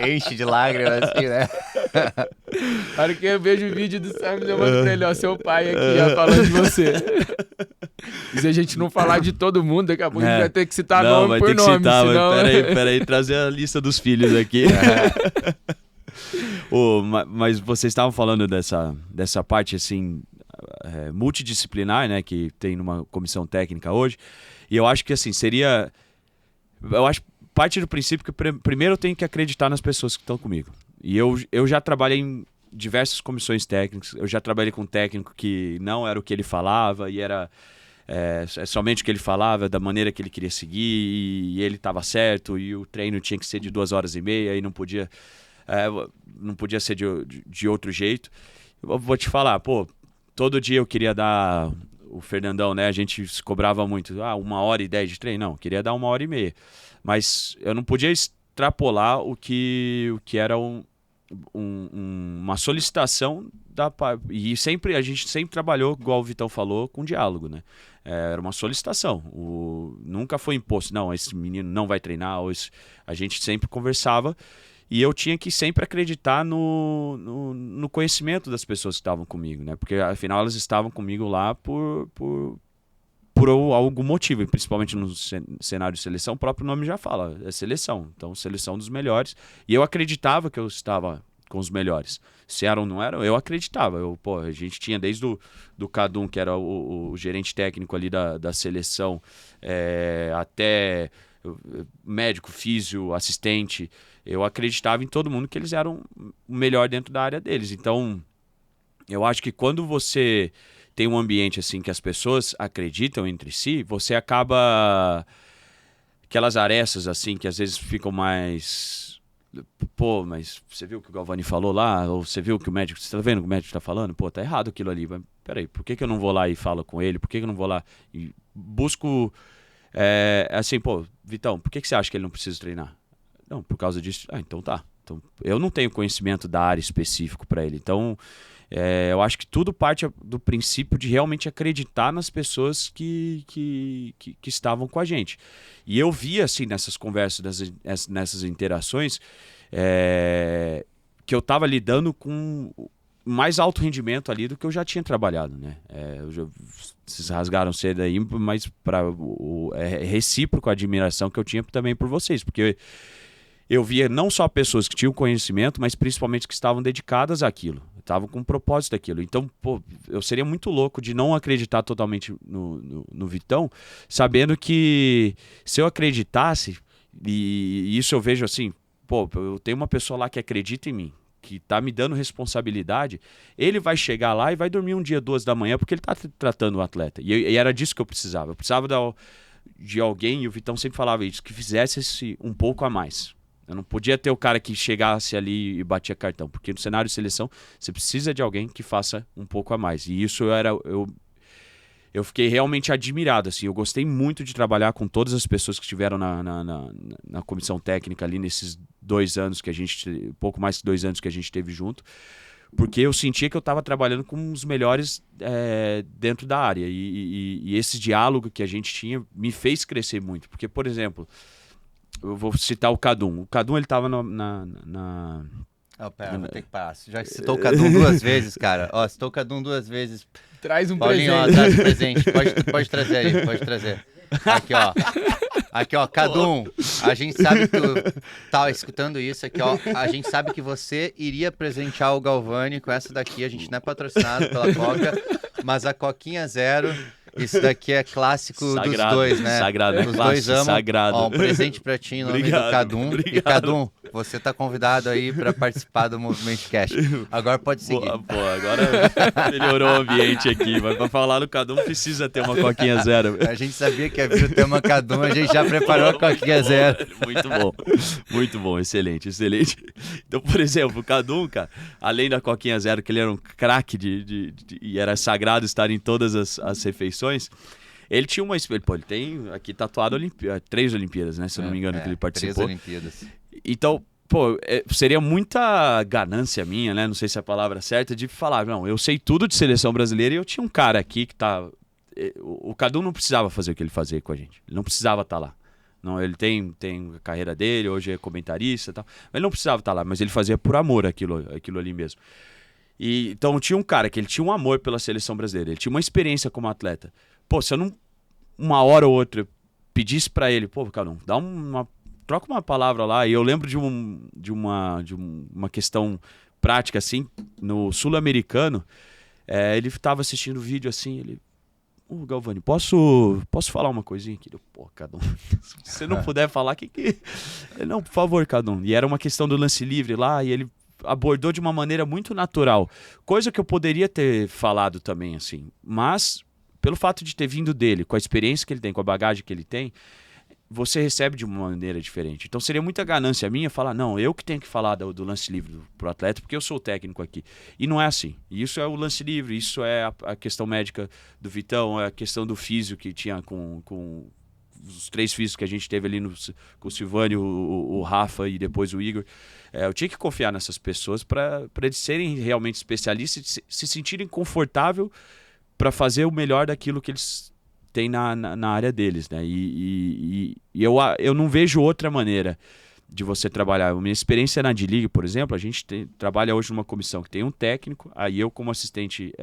Enche de lágrimas, assim, né? A hora que eu vejo o vídeo do Samis, eu mando pra ele, ó, seu pai aqui, ó, falando de você. E se a gente não falar de todo mundo, daqui a pouco a gente vai ter que citar nome por nome. Citar, senão... Peraí, trazer a lista dos filhos aqui. Mas vocês estavam falando dessa parte, assim... multidisciplinar, né, que tem numa comissão técnica hoje, e eu acho que assim, eu acho parte do princípio que primeiro eu tenho que acreditar nas pessoas que estão comigo, e eu já trabalhei em diversas comissões técnicas, eu já trabalhei com um técnico que não era o que ele falava, e era somente o que ele falava, da maneira que ele queria seguir, e ele estava certo, e o treino tinha que ser de 2h30, e não podia ser de outro jeito. Eu vou te falar, todo dia eu queria dar o Fernandão, né? A gente se cobrava muito. 1h10 de treino. Não, eu queria dar 1h30. Mas eu não podia extrapolar o que era uma solicitação da... E a gente sempre trabalhou, igual o Vitão falou, com diálogo, né? Era uma solicitação. Nunca foi imposto. Não, esse menino não vai treinar. A gente sempre conversava. E eu tinha que sempre acreditar no conhecimento das pessoas que estavam comigo, né? Porque, afinal, elas estavam comigo lá por algum motivo. E principalmente no cenário de seleção, o próprio nome já fala, é seleção. Então, seleção dos melhores. E eu acreditava que eu estava com os melhores. Se eram ou não eram, eu acreditava. A gente tinha desde do Cadum, que era o gerente técnico ali da seleção, até... médico, físio, assistente, eu acreditava em todo mundo que eles eram o melhor dentro da área deles. Então, eu acho que quando você tem um ambiente assim que as pessoas acreditam entre si, você acaba aquelas arestas assim que às vezes ficam mais... mas você viu o que o Galvani falou lá? Ou você viu o que o médico... Você tá vendo o que o médico tá falando? Tá errado aquilo ali. Mas, peraí, por que eu não vou lá e falo com ele? Por que eu não vou lá e busco... assim, Vitão, por que você acha que ele não precisa treinar? Não, por causa disso. Então tá. Então, eu não tenho conhecimento da área específico para ele. Então, eu acho que tudo parte do princípio de realmente acreditar nas pessoas que estavam com a gente. E eu vi, assim, nessas conversas, nessas interações, que eu estava lidando com mais alto rendimento ali do que eu já tinha trabalhado, né? Vocês rasgaram cedo aí, mas é recíproco a admiração que eu tinha também por vocês, porque eu via não só pessoas que tinham conhecimento, mas principalmente que estavam dedicadas àquilo, estavam com um propósito daquilo. Então, eu seria muito louco de não acreditar totalmente no Vitão, sabendo que se eu acreditasse, e isso eu vejo assim, eu tenho uma pessoa lá que acredita em mim, que tá me dando responsabilidade, ele vai chegar lá e vai dormir um dia, 2h porque ele tá tratando o atleta. E era disso que eu precisava. Eu precisava de alguém, e o Vitão sempre falava isso, que fizesse um pouco a mais. Eu não podia ter o cara que chegasse ali e batia cartão, porque no cenário de seleção você precisa de alguém que faça um pouco a mais. E isso eu fiquei realmente admirado, assim. Eu gostei muito de trabalhar com todas as pessoas que estiveram na comissão técnica ali nesses 2 anos que a gente, pouco mais que 2 anos que a gente teve junto, porque eu sentia que eu estava trabalhando com os melhores dentro da área, e esse diálogo que a gente tinha me fez crescer muito, porque, por exemplo, eu vou citar o Kadum. O Kadum, ele tava Pera, vou ter que parar. Já citou o Kadum 2 vezes, cara. Ó, citou o Kadum 2 vezes. Traz um Paulinho, presente. ó, traz um presente. Pode trazer aí, pode trazer. Aqui, ó, Kadum, a gente sabe que tu tá escutando isso aqui, ó. A gente sabe que você iria presentear o Galvani com essa daqui. A gente não é patrocinado pela Coca, mas a Coquinha Zero, isso daqui é clássico dos dois, né? Sagrado, Os dois amam. sagrado. Ó, um presente pra ti em nome do Kadum. E Kadum, você tá convidado aí pra participar do Movimento Cash. Agora pode seguir. Agora melhorou o ambiente aqui, mas pra falar do Kadum precisa ter uma Coquinha Zero. A gente sabia que ia vir o tema Kadum, a gente já preparou a Coquinha Zero. Muito bom, excelente. Então, por exemplo, o Kadum, cara, além da Coquinha Zero, que ele era um craque e era sagrado estar em todas as refeições, ele tinha uma... ele tem aqui tatuado 3 Olimpíadas, né? Se eu não me engano, que ele participou. 3 Olimpíadas. Então, seria muita ganância minha, né? Não sei se é a palavra certa, de falar, não, eu sei tudo de seleção brasileira e eu tinha um cara aqui que tá... O Kadum não precisava fazer o que ele fazia com a gente. Ele não precisava estar lá. Não, ele tem a carreira dele, hoje é comentarista e tal. Mas ele não precisava estar lá, mas ele fazia por amor aquilo ali mesmo. E, então tinha um cara que ele tinha um amor pela seleção brasileira, ele tinha uma experiência como atleta. Se eu não, uma hora ou outra, pedisse pra ele, Kadum, troca uma palavra lá. E eu lembro de uma questão prática, assim, no Sul-Americano, ele estava assistindo o vídeo assim, ele... Galvani, posso falar uma coisinha aqui? Kadum, se você não puder falar, Não, por favor, Kadum. E era uma questão do lance livre lá, e ele abordou de uma maneira muito natural. Coisa que eu poderia ter falado também, assim. Mas, pelo fato de ter vindo dele, com a experiência que ele tem, com a bagagem que ele tem, você recebe de uma maneira diferente. Então seria muita ganância minha falar, não, eu que tenho que falar do lance livre pro atleta, porque eu sou o técnico aqui. E não é assim. E isso é o lance livre, isso é a questão médica do Vitão, é a questão do físio que tinha com os 3 físicos que a gente teve ali com o Silvânio, o Rafa e depois o Igor. Eu tinha que confiar nessas pessoas para eles serem realmente especialistas e se sentirem confortável para fazer o melhor daquilo que eles têm na área deles, né? E eu não vejo outra maneira de você trabalhar. A minha experiência na D-League, por exemplo, a gente trabalha hoje numa comissão que tem um técnico, aí eu como assistente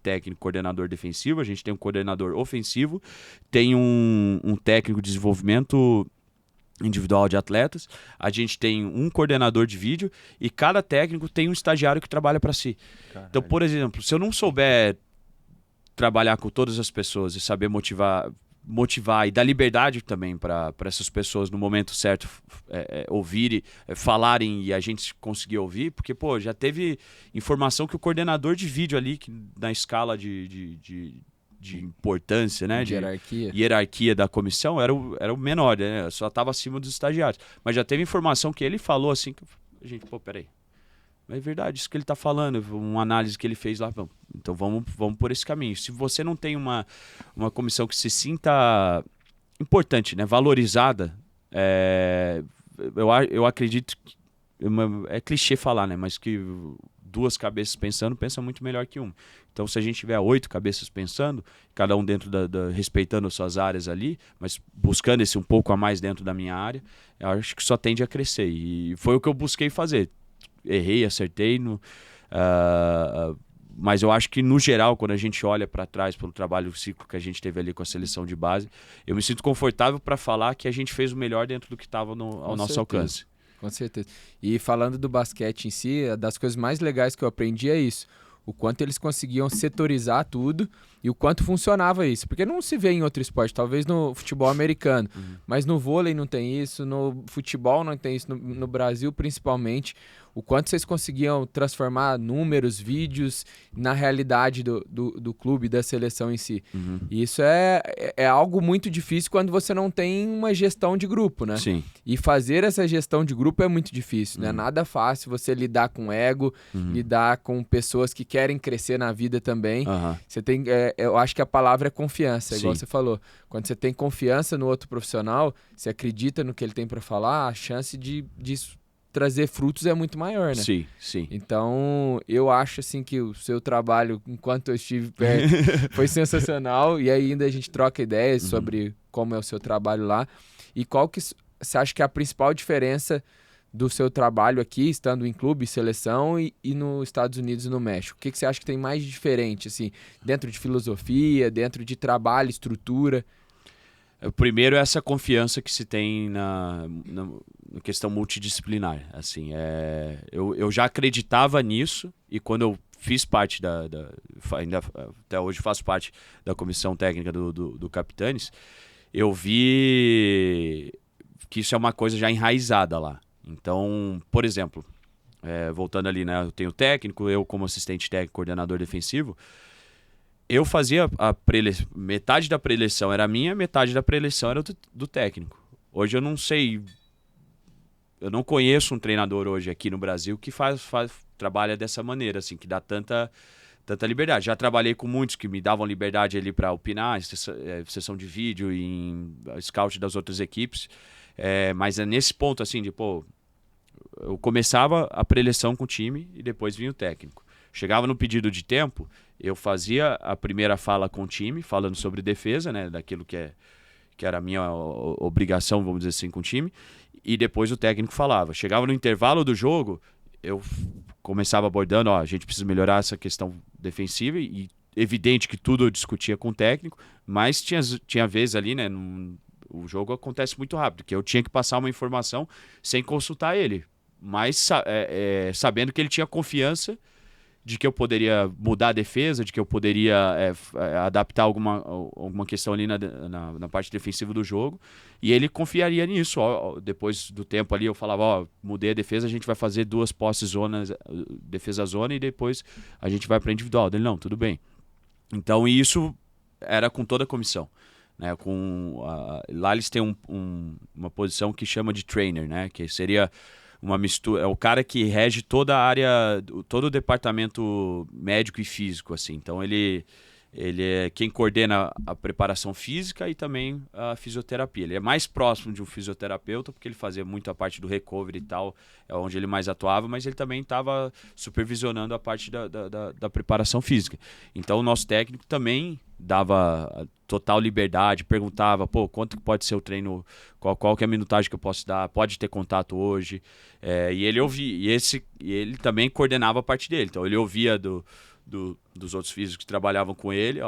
técnico, coordenador defensivo, a gente tem um coordenador ofensivo, tem um técnico de desenvolvimento individual de atletas, a gente tem um coordenador de vídeo e cada técnico tem um estagiário que trabalha para si. Caralho. Então, por exemplo, se eu não souber trabalhar com todas as pessoas e saber motivar e dar liberdade também para essas pessoas no momento certo ouvirem, falarem e a gente conseguir ouvir, porque já teve informação que o coordenador de vídeo ali, que na escala de importância, né, de hierarquia da comissão, era o menor, né, só estava acima dos estagiários, mas já teve informação que ele falou assim, que a gente, peraí, mas é verdade, isso que ele está falando, uma análise que ele fez lá, então vamos por esse caminho. Se você não tem uma comissão que se sinta importante, né, valorizada, eu acredito que é clichê falar, né, mas que 2 cabeças pensando, pensa muito melhor que uma. Então, se a gente tiver 8 cabeças pensando, cada um dentro respeitando as suas áreas ali, mas buscando esse um pouco a mais dentro da minha área, eu acho que só tende a crescer. E foi o que eu busquei fazer. Errei, acertei, mas eu acho que no geral, quando a gente olha para trás pelo trabalho, o ciclo que a gente teve ali com a seleção de base, eu me sinto confortável para falar que a gente fez o melhor dentro do que estava ao nosso alcance. Com certeza. E falando do basquete em si, das coisas mais legais que eu aprendi é isso. O quanto eles conseguiam setorizar tudo e o quanto funcionava isso. Porque não se vê em outro esporte, talvez no futebol americano, mas no vôlei não tem isso, no futebol não tem isso, no Brasil principalmente. O quanto vocês conseguiam transformar números, vídeos na realidade do clube, da seleção em si. E isso é algo muito difícil quando você não tem uma gestão de grupo, né? Sim. E fazer essa gestão de grupo é muito difícil, não é nada fácil você lidar com ego, lidar com pessoas que querem crescer na vida também. Você tem, eu acho que a palavra é confiança, igual você falou. Quando você tem confiança no outro profissional, você acredita no que ele tem para falar, a chance disso trazer frutos é muito maior, né? Sim, sim. Então, eu acho assim que o seu trabalho, enquanto eu estive perto, foi sensacional. E ainda a gente troca ideias sobre como é o seu trabalho lá. E qual que você acha que a principal diferença do seu trabalho aqui, estando em clube, seleção e nos Estados Unidos e no México? O que você acha que tem mais de diferente, assim, dentro de filosofia, dentro de trabalho, estrutura? O primeiro é essa confiança que se tem na questão multidisciplinar. Assim, eu já acreditava nisso e quando eu fiz parte ainda até hoje faço parte da comissão técnica do Capitanes, eu vi que isso é uma coisa já enraizada lá. Então, por exemplo, voltando ali, né, eu tenho técnico, eu como assistente técnico, coordenador defensivo, eu fazia metade da pré-eleição era minha, metade da pré-eleição era do técnico. Hoje eu não sei, eu não conheço um treinador hoje aqui no Brasil que trabalha dessa maneira, assim, que dá tanta liberdade. Já trabalhei com muitos que me davam liberdade ali para opinar, sessão de vídeo, em scout das outras equipes, mas é nesse ponto, assim, de, pô, eu começava a pré-eleição com o time e depois vinha o técnico. Chegava no pedido de tempo, eu fazia a primeira fala com o time, falando sobre defesa, né, daquilo que era a minha obrigação, vamos dizer assim, com o time, e depois o técnico falava. Chegava no intervalo do jogo, eu começava abordando, a gente precisa melhorar essa questão defensiva, e evidente que tudo eu discutia com o técnico, mas tinha vezes ali, né, o jogo acontece muito rápido, que eu tinha que passar uma informação sem consultar ele, mas sabendo que ele tinha confiança de que eu poderia mudar a defesa, de que eu poderia adaptar alguma questão ali na parte defensiva do jogo, e ele confiaria nisso. Depois do tempo ali eu falava, mudei a defesa, a gente vai fazer 2 posses zonas, defesa-zona, e depois a gente vai para individual. Ele, não, tudo bem. Então isso era com toda a comissão. Né? Lá eles têm uma posição que chama de trainer, né? Que seria uma mistura, é o cara que rege toda a área, todo o departamento médico e físico, assim. Então ele é quem coordena a preparação física e também a fisioterapia. Ele é mais próximo de um fisioterapeuta, porque ele fazia muito a parte do recovery e tal, é onde ele mais atuava, mas ele também estava supervisionando a parte da preparação física. Então o nosso técnico também dava total liberdade, perguntava, pô, quanto que pode ser o treino, qual que é a minutagem que eu posso dar, pode ter contato hoje, e ele ouvia, e ele também coordenava a parte dele, então ele ouvia dos outros físicos que trabalhavam com ele,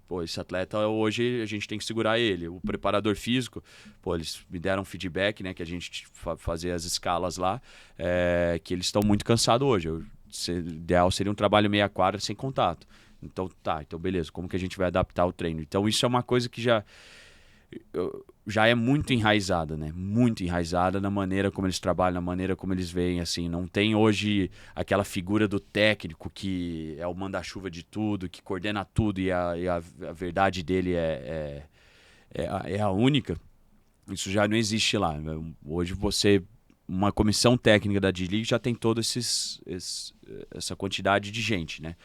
pô, esse atleta hoje a gente tem que segurar ele. O preparador físico, pô, eles me deram feedback, né, que a gente fazia as escalas lá, que eles estão muito cansados hoje. O ideal seria um trabalho meia quadra sem contato. Então então beleza, como que a gente vai adaptar o treino? Então isso é uma coisa que já é muito enraizada, né? Muito enraizada na maneira como eles trabalham, na maneira como eles veem, assim. Não tem hoje aquela figura do técnico que é o manda-chuva de tudo, que coordena tudo e a verdade dele é a única. Isso já não existe lá. Hoje uma comissão técnica da D-League já tem toda essa quantidade de gente, né?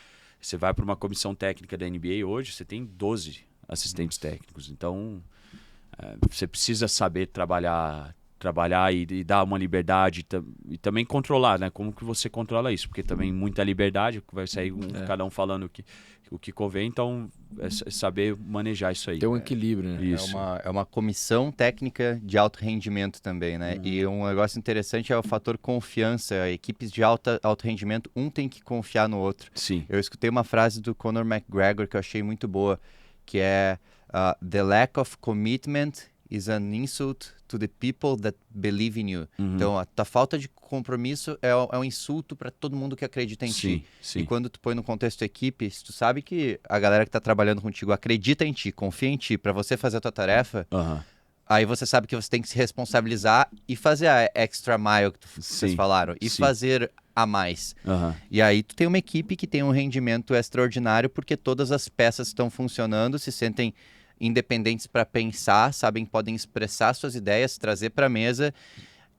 Você vai para uma comissão técnica da NBA hoje, você tem 12 assistentes técnicos. Então, você precisa saber trabalhar e dar uma liberdade e também controlar, né? Como que você controla isso? Porque também muita liberdade, vai sair cada um falando o que convém, então é saber manejar isso aí. Ter um equilíbrio, né? Isso. É uma comissão técnica de alto rendimento também, né? E um negócio interessante é o fator confiança. Equipes de alto rendimento, um tem que confiar no outro. Sim. Eu escutei uma frase do Conor McGregor que eu achei muito boa, que é the lack of commitment is an insult to the people that believe in you. Então, a falta de compromisso é um insulto para todo mundo que acredita em ti. Sim. E quando tu põe no contexto equipe, se tu sabe que a galera que tá trabalhando contigo acredita em ti, confia em ti para você fazer a tua tarefa, aí você sabe que você tem que se responsabilizar e fazer a extra mile que vocês falaram, e fazer a mais. E aí tu tem uma equipe que tem um rendimento extraordinário porque todas as peças estão funcionando, se sentem independentes para pensar, sabem, podem expressar suas ideias, trazer para a mesa,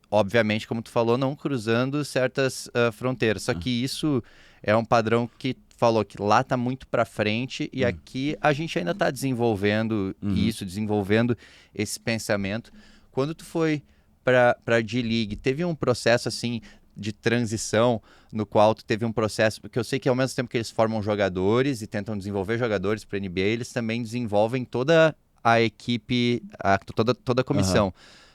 obviamente, como tu falou, não cruzando certas fronteiras. Só que isso é um padrão que tu falou que lá tá muito para frente e aqui a gente ainda está desenvolvendo isso, desenvolvendo esse pensamento. Quando tu foi para a D-League, teve um processo assim de transição no qual tu teve um processo, porque eu sei que ao mesmo tempo que eles formam jogadores e tentam desenvolver jogadores para a NBA, eles também desenvolvem toda a equipe, toda a comissão.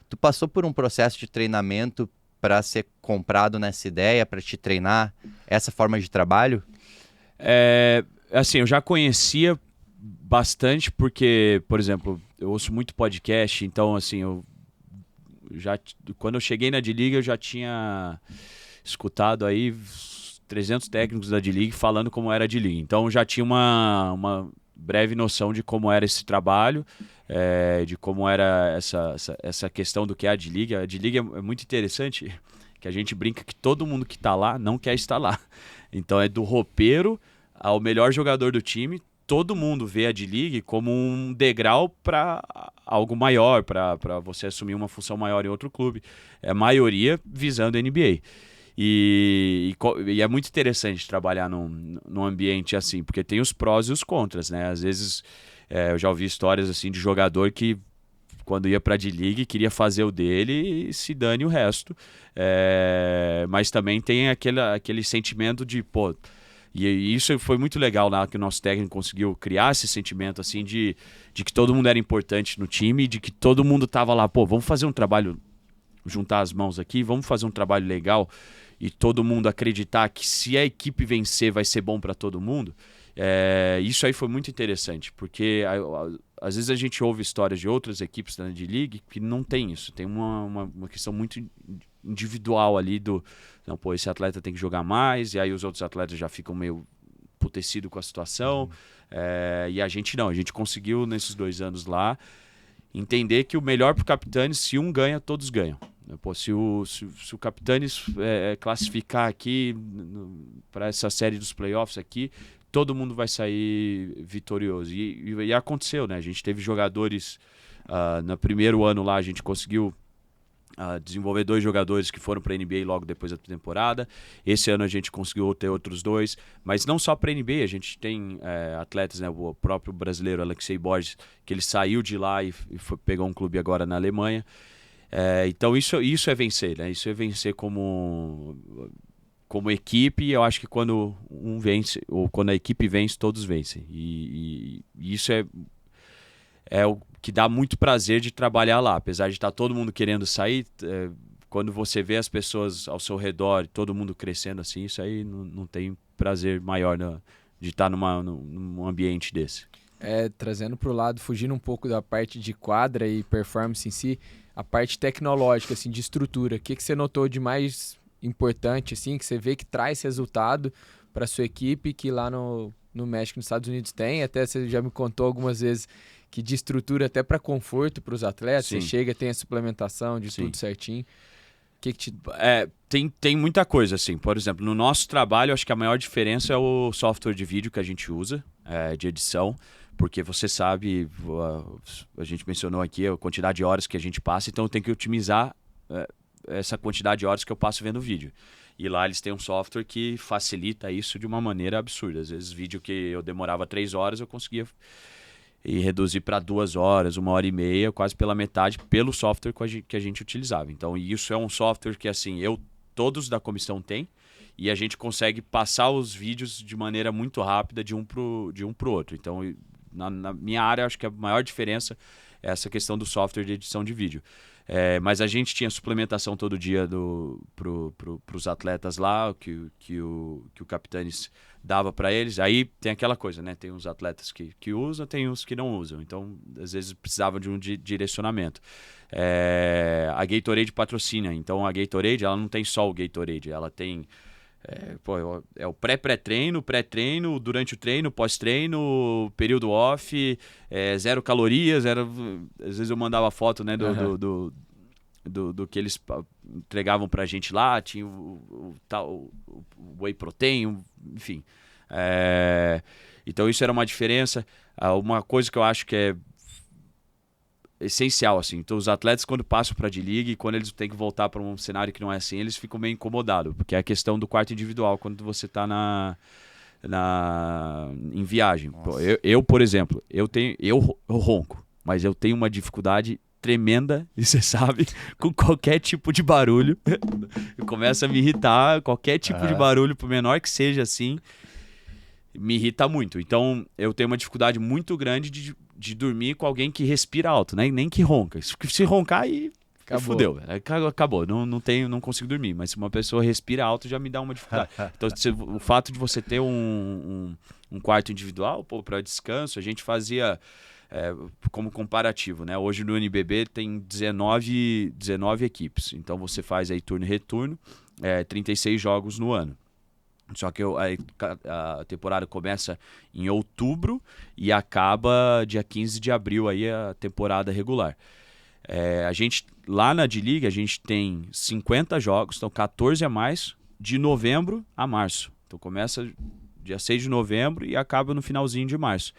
Tu passou por um processo de treinamento para ser comprado nessa ideia, para te treinar essa forma de trabalho? Assim, eu já conhecia bastante porque, por exemplo, eu ouço muito podcast, então assim, quando eu cheguei na D-League eu já tinha escutado aí 300 técnicos da D-League falando como era a D-League. Então eu já tinha uma breve noção de como era esse trabalho, de como era essa questão do que é a D-League. A D-League é muito interessante, que a gente brinca que todo mundo que está lá não quer estar lá. Então é do roupeiro ao melhor jogador do time, todo mundo vê a D-League como um degrau para algo maior, para você assumir uma função maior em outro clube. A maioria visando a NBA. E é muito interessante trabalhar num ambiente assim, porque tem os prós e os contras, né? Às vezes eu já ouvi histórias assim de jogador que quando ia para a D-League queria fazer o dele e se dane o resto. Mas também tem aquele sentimento de, pô, e isso foi muito legal lá que o nosso técnico conseguiu criar esse sentimento assim de que todo mundo era importante no time, de que todo mundo estava lá, pô, vamos fazer um trabalho, juntar as mãos aqui, vamos fazer um trabalho legal e todo mundo acreditar que se a equipe vencer vai ser bom para todo mundo. Isso aí foi muito interessante, porque às vezes a gente ouve histórias de outras equipes da D-League que não tem isso, tem uma questão muito individual ali não, pô, esse atleta tem que jogar mais, e aí os outros atletas já ficam meio putecidos com a situação, e a gente não, a gente conseguiu nesses 2 anos lá entender que o melhor pro Capitanes, se um ganha, todos ganham. Pô, se o Capitanes classificar aqui para essa série dos playoffs aqui, todo mundo vai sair vitorioso. E aconteceu, né? A gente teve jogadores, no primeiro ano lá a gente conseguiu desenvolver 2 jogadores que foram para a NBA logo depois da temporada. Esse ano a gente conseguiu ter outros 2, mas não só para a NBA, a gente tem atletas, né? O próprio brasileiro Alexei Borges, que ele saiu de lá e pegou um clube agora na Alemanha. Então isso é vencer, né? Isso é vencer como equipe, e eu acho que quando um vence, ou quando a equipe vence, todos vencem. E isso é o que dá muito prazer de trabalhar lá. Apesar de estar todo mundo querendo sair, quando você vê as pessoas ao seu redor, todo mundo crescendo assim, isso aí não tem prazer maior de estar num ambiente desse. Trazendo para o lado, fugindo um pouco da parte de quadra e performance em si, a parte tecnológica, assim, de estrutura, o que você notou de mais importante, assim, que você vê que traz resultado para sua equipe, que lá no México, nos Estados Unidos tem, até você já me contou algumas vezes que de estrutura até para conforto para os atletas, Sim. você chega, tem a suplementação de Sim. tudo certinho. Tem muita coisa, assim. Por exemplo, no nosso trabalho, acho que a maior diferença é o software de vídeo que a gente usa, de edição, porque você sabe, a gente mencionou aqui a quantidade de horas que a gente passa, então eu tenho que otimizar essa quantidade de horas que eu passo vendo vídeo. E lá eles têm um software que facilita isso de uma maneira absurda. Às vezes vídeo que eu demorava 3 horas, eu conseguia reduzir para 2 horas, 1h30, quase pela metade, pelo software que a gente utilizava. Então isso é um software que assim, todos da comissão têm, e a gente consegue passar os vídeos de maneira muito rápida de um pro outro. Então, na minha área, acho que a maior diferença é essa questão do software de edição de vídeo. Mas a gente tinha suplementação todo dia para os atletas lá, que o Capitanes dava para eles. Aí tem aquela coisa, né? Tem uns atletas que usam, tem uns que não usam. Então, às vezes, precisava de um direcionamento. A Gatorade patrocina. Então, a Gatorade, ela não tem só o Gatorade. Ela tem... o pré-treino, durante o treino, pós-treino, período off, 0 calorias. Às vezes eu mandava foto, né, do que eles entregavam pra gente lá, tinha o whey protein, enfim. Então isso era uma diferença. Uma coisa que eu acho que é essencial, assim. Então os atletas, quando passam para a D-League, quando eles têm que voltar para um cenário que não é assim, eles ficam meio incomodados, porque é a questão do quarto individual quando você está em viagem. Pô, eu, por exemplo, eu ronco, mas eu tenho uma dificuldade tremenda, e você sabe, com qualquer tipo de barulho. Eu começo a me irritar, qualquer tipo de barulho, por menor que seja assim, me irrita muito. Então eu tenho uma dificuldade muito grande de dormir com alguém que respira alto, né? Nem que ronca. Se roncar, aí Fudeu, velho. Acabou. Não consigo dormir. Mas se uma pessoa respira alto, já me dá uma dificuldade. Então, o fato de você ter um quarto individual, pô, para descanso, a gente fazia como comparativo, né? Hoje no NBB tem 19 equipes. Então, você faz aí turno e retorno, 36 jogos no ano. Só que a temporada começa em outubro e acaba dia 15 de abril aí a temporada regular. A gente, lá na D-League, a gente tem 50 jogos, então 14 a mais, de novembro a março. Então começa dia 6 de novembro e acaba no finalzinho de março.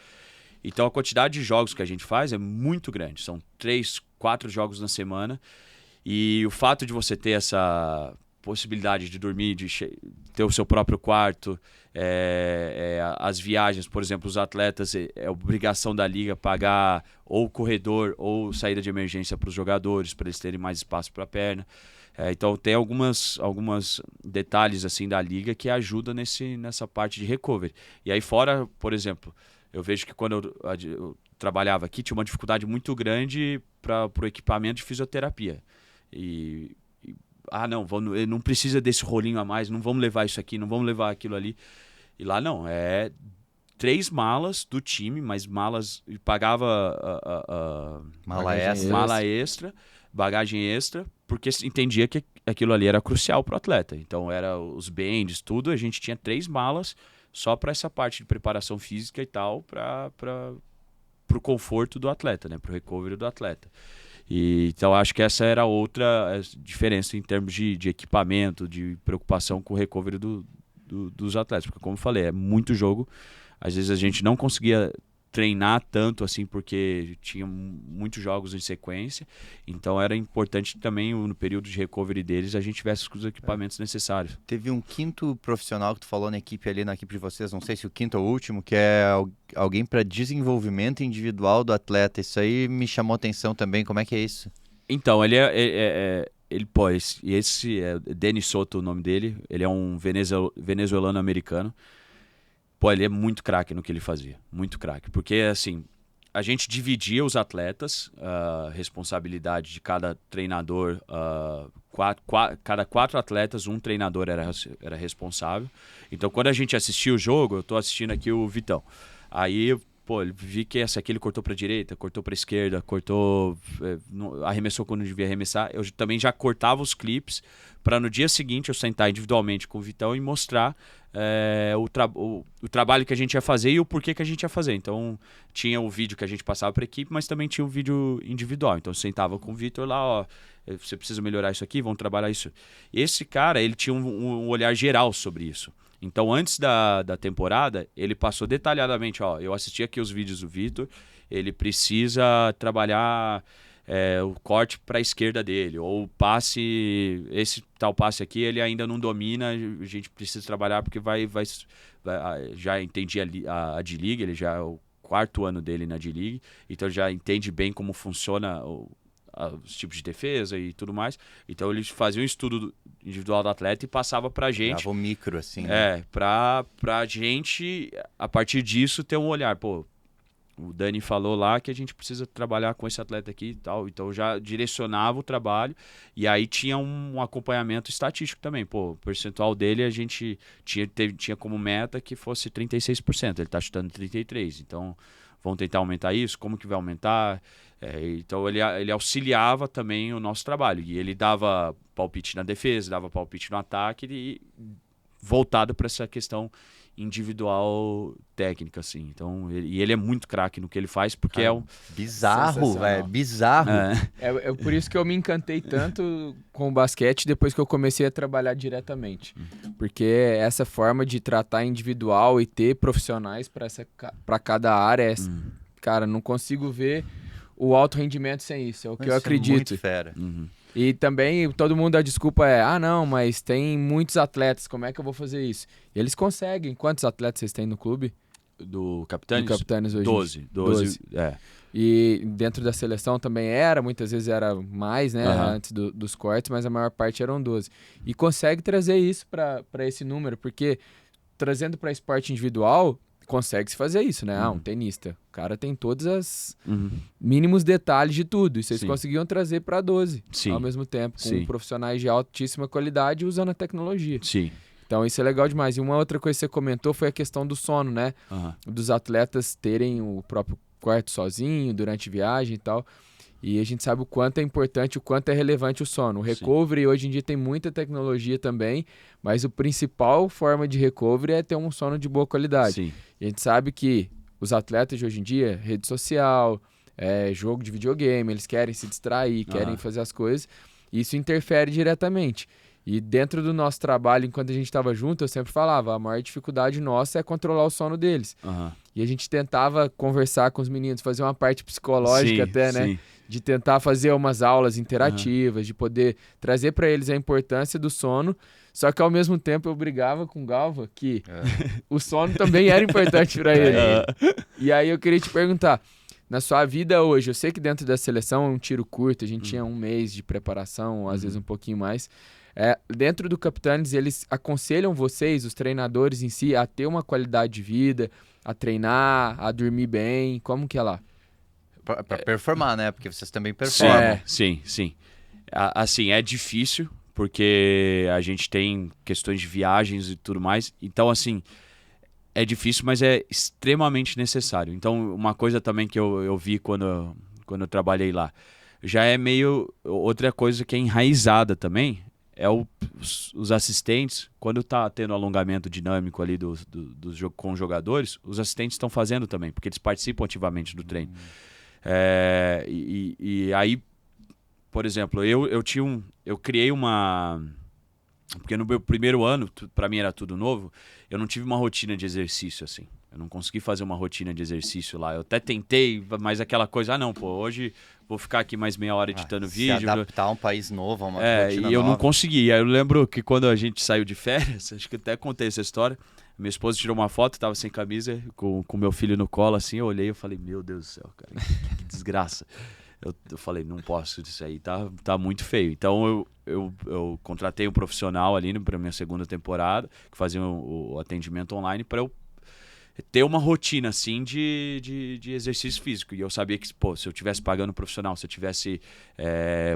Então a quantidade de jogos que a gente faz é muito grande. São 3, 4 jogos na semana. E o fato de você ter essa possibilidade de dormir, de ter o seu próprio quarto, as viagens, por exemplo, os atletas, é obrigação da liga pagar ou corredor ou saída de emergência para os jogadores, para eles terem mais espaço para a perna. Então tem algumas detalhes assim da liga que ajudam nessa parte de recovery. E aí fora, por exemplo, eu vejo que quando eu trabalhava aqui tinha uma dificuldade muito grande para o equipamento de fisioterapia. Não precisa desse rolinho a mais, não vamos levar isso aqui, não vamos levar aquilo ali. E lá não, 3 malas do time, mas malas, pagava mala extra, bagagem extra, porque entendia que aquilo ali era crucial para o atleta. Então era os bands, tudo, a gente tinha 3 malas só para essa parte de preparação física e tal, para o conforto do atleta, né, para o recovery do atleta. Então acho que essa era outra diferença em termos de equipamento, de preocupação com o recovery dos atletas. Porque como eu falei, é muito jogo. Às vezes a gente não conseguia treinar tanto assim porque tinha muitos jogos em sequência. Então era importante também no período de recovery deles a gente tivesse os equipamentos necessários. Teve um quinto profissional que tu falou na equipe de vocês, não sei se o quinto ou o último, que é alguém para desenvolvimento individual do atleta. Isso aí me chamou a atenção também. Como é que é isso? Então, esse é Denis Soto, o nome dele. Ele é um venezuelano-americano. Pô, ele é muito craque no que ele fazia. Muito craque. Porque, assim, a gente dividia os atletas, a responsabilidade de cada treinador. Cada 4 atletas, um treinador era responsável. Então, quando a gente assistia o jogo, eu tô assistindo aqui o Vitão. Aí, pô, ele vi que essa aqui ele cortou para direita, cortou para esquerda, arremessou quando devia arremessar. Eu também já cortava os clipes para no dia seguinte eu sentar individualmente com o Vitão e mostrar o trabalho que a gente ia fazer e o porquê que a gente ia fazer. Então tinha o vídeo que a gente passava para a equipe, mas também tinha o vídeo individual. Então eu sentava com o Vitor lá, ó, você precisa melhorar isso aqui, vamos trabalhar isso. Esse cara, ele tinha um olhar geral sobre isso. Então, antes da temporada, ele passou detalhadamente, ó, eu assisti aqui os vídeos do Vitor, ele precisa trabalhar o corte para a esquerda dele, ou esse tal passe aqui, ele ainda não domina, a gente precisa trabalhar porque já entendi a D-League, ele já é o 4º ano dele na D-League, então já entende bem como funciona os tipos de defesa e tudo mais. Então ele fazia um estudo individual do atleta e passava pra gente. Dava um micro, assim. Né? Pra gente, a partir disso, ter um olhar. Pô, o Dani falou lá que a gente precisa trabalhar com esse atleta aqui e tal. Então eu já direcionava o trabalho e aí tinha um acompanhamento estatístico também. Pô, o percentual dele a gente tinha como meta que fosse 36%. Ele tá chutando 33%. Então vamos tentar aumentar isso? Como que vai aumentar? Então ele auxiliava também o nosso trabalho. E ele dava palpite na defesa, dava palpite no ataque e voltado para essa questão individual técnica, assim. Então, ele é muito craque no que ele faz, porque bizarro, velho, bizarro. É por isso que eu me encantei tanto com o basquete depois que eu comecei a trabalhar diretamente. Porque essa forma de tratar individual e ter profissionais para cada área, cara, não consigo ver o alto rendimento sem isso. É o que eu acredito. Muito fera. E também todo mundo a desculpa não, mas tem muitos atletas, como é que eu vou fazer isso? E eles conseguem. Quantos atletas vocês têm no clube? Do Capitanes? Do Capitanes hoje. 12. E dentro da seleção também muitas vezes era mais, né, antes dos cortes, mas a maior parte eram 12. E consegue trazer isso para esse número, porque trazendo para esporte individual, consegue-se fazer isso, né? Um Uhum. tenista. O cara tem todos os Uhum. mínimos detalhes de tudo. E vocês Sim. conseguiam trazer para 12 Sim. ao mesmo tempo, com Sim. profissionais de altíssima qualidade usando a tecnologia. Sim. Então isso é legal demais. E uma outra coisa que você comentou foi a questão do sono, né? Aham. Dos atletas terem o próprio quarto sozinho durante viagem e tal. E a gente sabe o quanto é importante, o quanto é relevante o sono. O Sim. recovery hoje em dia tem muita tecnologia também, mas o principal forma de recovery é ter um sono de boa qualidade. Sim. E a gente sabe que os atletas de hoje em dia, rede social, jogo de videogame, eles querem se distrair, querem fazer as coisas, e isso interfere diretamente. E dentro do nosso trabalho, enquanto a gente estava junto, eu sempre falava, a maior dificuldade nossa é controlar o sono deles. Aham. E a gente tentava conversar com os meninos, fazer uma parte psicológica Sim, até, né? sim. De tentar fazer umas aulas interativas, de poder trazer para eles a importância do sono. Só que ao mesmo tempo eu brigava com o Galva que o sono também era importante para ele. E aí eu queria te perguntar, na sua vida hoje, eu sei que dentro da seleção é um tiro curto, a gente tinha um mês de preparação, às vezes um pouquinho mais. Dentro do Capitanes, eles aconselham vocês, os treinadores em si, a ter uma qualidade de vida, a treinar, a dormir bem, como que é lá? Pra performar, né? Porque vocês também performam. Sim, sim. Assim, é difícil, porque a gente tem questões de viagens e tudo mais. Então, assim, é difícil, mas é extremamente necessário. Então, uma coisa também que eu vi quando eu trabalhei lá, já é meio... Outra coisa que é enraizada também, é os assistentes, quando tá tendo alongamento dinâmico ali com os jogadores, os assistentes estão fazendo também, porque eles participam ativamente do treino. E aí, por exemplo, eu criei uma... Porque no meu primeiro ano, para mim era tudo novo, eu não tive uma rotina de exercício assim. Eu não consegui fazer uma rotina de exercício lá. Eu até tentei, mas aquela coisa, hoje vou ficar aqui mais meia hora editando vídeo. Se adaptar a um país novo, a uma rotina e eu nova. não consegui. Aí eu lembro que quando a gente saiu de férias, acho que eu até contei essa história, minha esposa tirou uma foto, tava sem camisa, com meu filho no colo, assim, eu olhei e falei, meu Deus do céu, cara, que desgraça. Eu falei, não posso, isso aí tá muito feio. Então eu contratei um profissional ali para minha segunda temporada, que fazia o atendimento online, para eu ter uma rotina assim de exercício físico. E eu sabia que, se eu tivesse pagando um profissional, se eu tivesse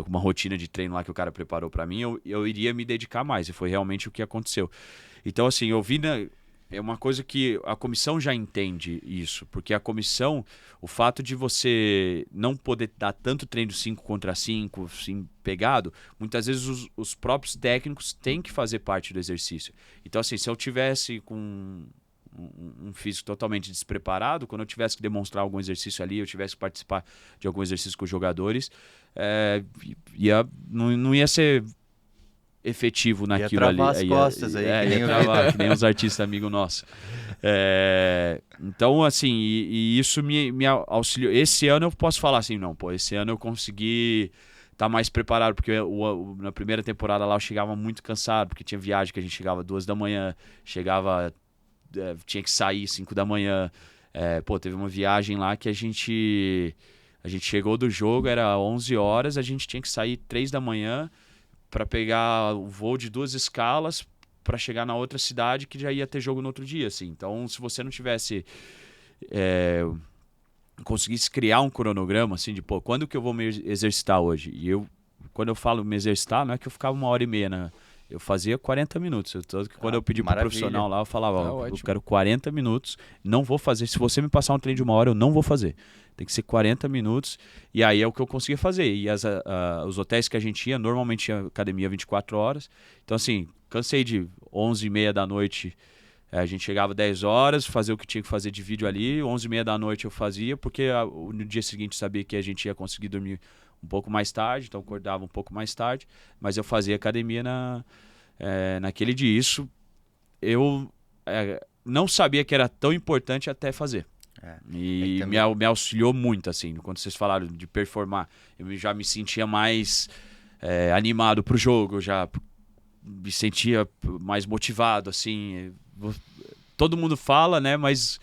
uma rotina de treino lá que o cara preparou para mim, eu iria me dedicar mais. E foi realmente o que aconteceu. Então, assim, eu vi... É uma coisa que a comissão já entende isso, porque a comissão, o fato de você não poder dar tanto treino 5 contra 5, assim, pegado, muitas vezes os próprios técnicos têm que fazer parte do exercício. Então, assim, se eu tivesse com um físico totalmente despreparado, quando eu tivesse que demonstrar algum exercício ali, eu tivesse que participar de algum exercício com os jogadores, não ia ser efetivo naquilo ali. Ia travar as costas aí, ia travar, que nem os artistas amigos nossos. Então, assim, e isso me auxiliou. Esse ano eu posso falar assim, esse ano eu consegui estar mais preparado, porque na primeira temporada lá eu chegava muito cansado, porque tinha viagem que a gente chegava 2 da manhã, tinha que sair 5 da manhã. Teve uma viagem lá que a gente chegou do jogo, era 11 horas, a gente tinha que sair 3 da manhã para pegar o voo de 2 escalas para chegar na outra cidade que já ia ter jogo no outro dia, assim. Então, se você não tivesse conseguisse criar um cronograma, assim, de quando que eu vou me exercitar hoje? E quando eu falo me exercitar, não é que eu ficava 1h30, né? Eu fazia 40 minutos. Quando eu pedi pro profissional lá, eu falava, eu quero 40 minutos, não vou fazer. Se você me passar um treino de 1 hora, eu não vou fazer. Tem que ser 40 minutos. E aí é o que eu conseguia fazer. E os hotéis que a gente ia, normalmente tinha academia 24 horas. Então, assim, cansei de 11h30 da noite. A gente chegava 10 horas, fazia o que tinha que fazer de vídeo ali. 11h30 da noite eu fazia, porque no dia seguinte sabia que a gente ia conseguir dormir um pouco mais tarde. Então, acordava um pouco mais tarde. Mas eu fazia academia naquele dia. Isso eu não sabia que era tão importante até fazer. E me auxiliou muito, assim, quando vocês falaram de performar. Eu já me sentia mais animado pro jogo, eu já me sentia mais motivado, assim. Todo mundo fala, né, mas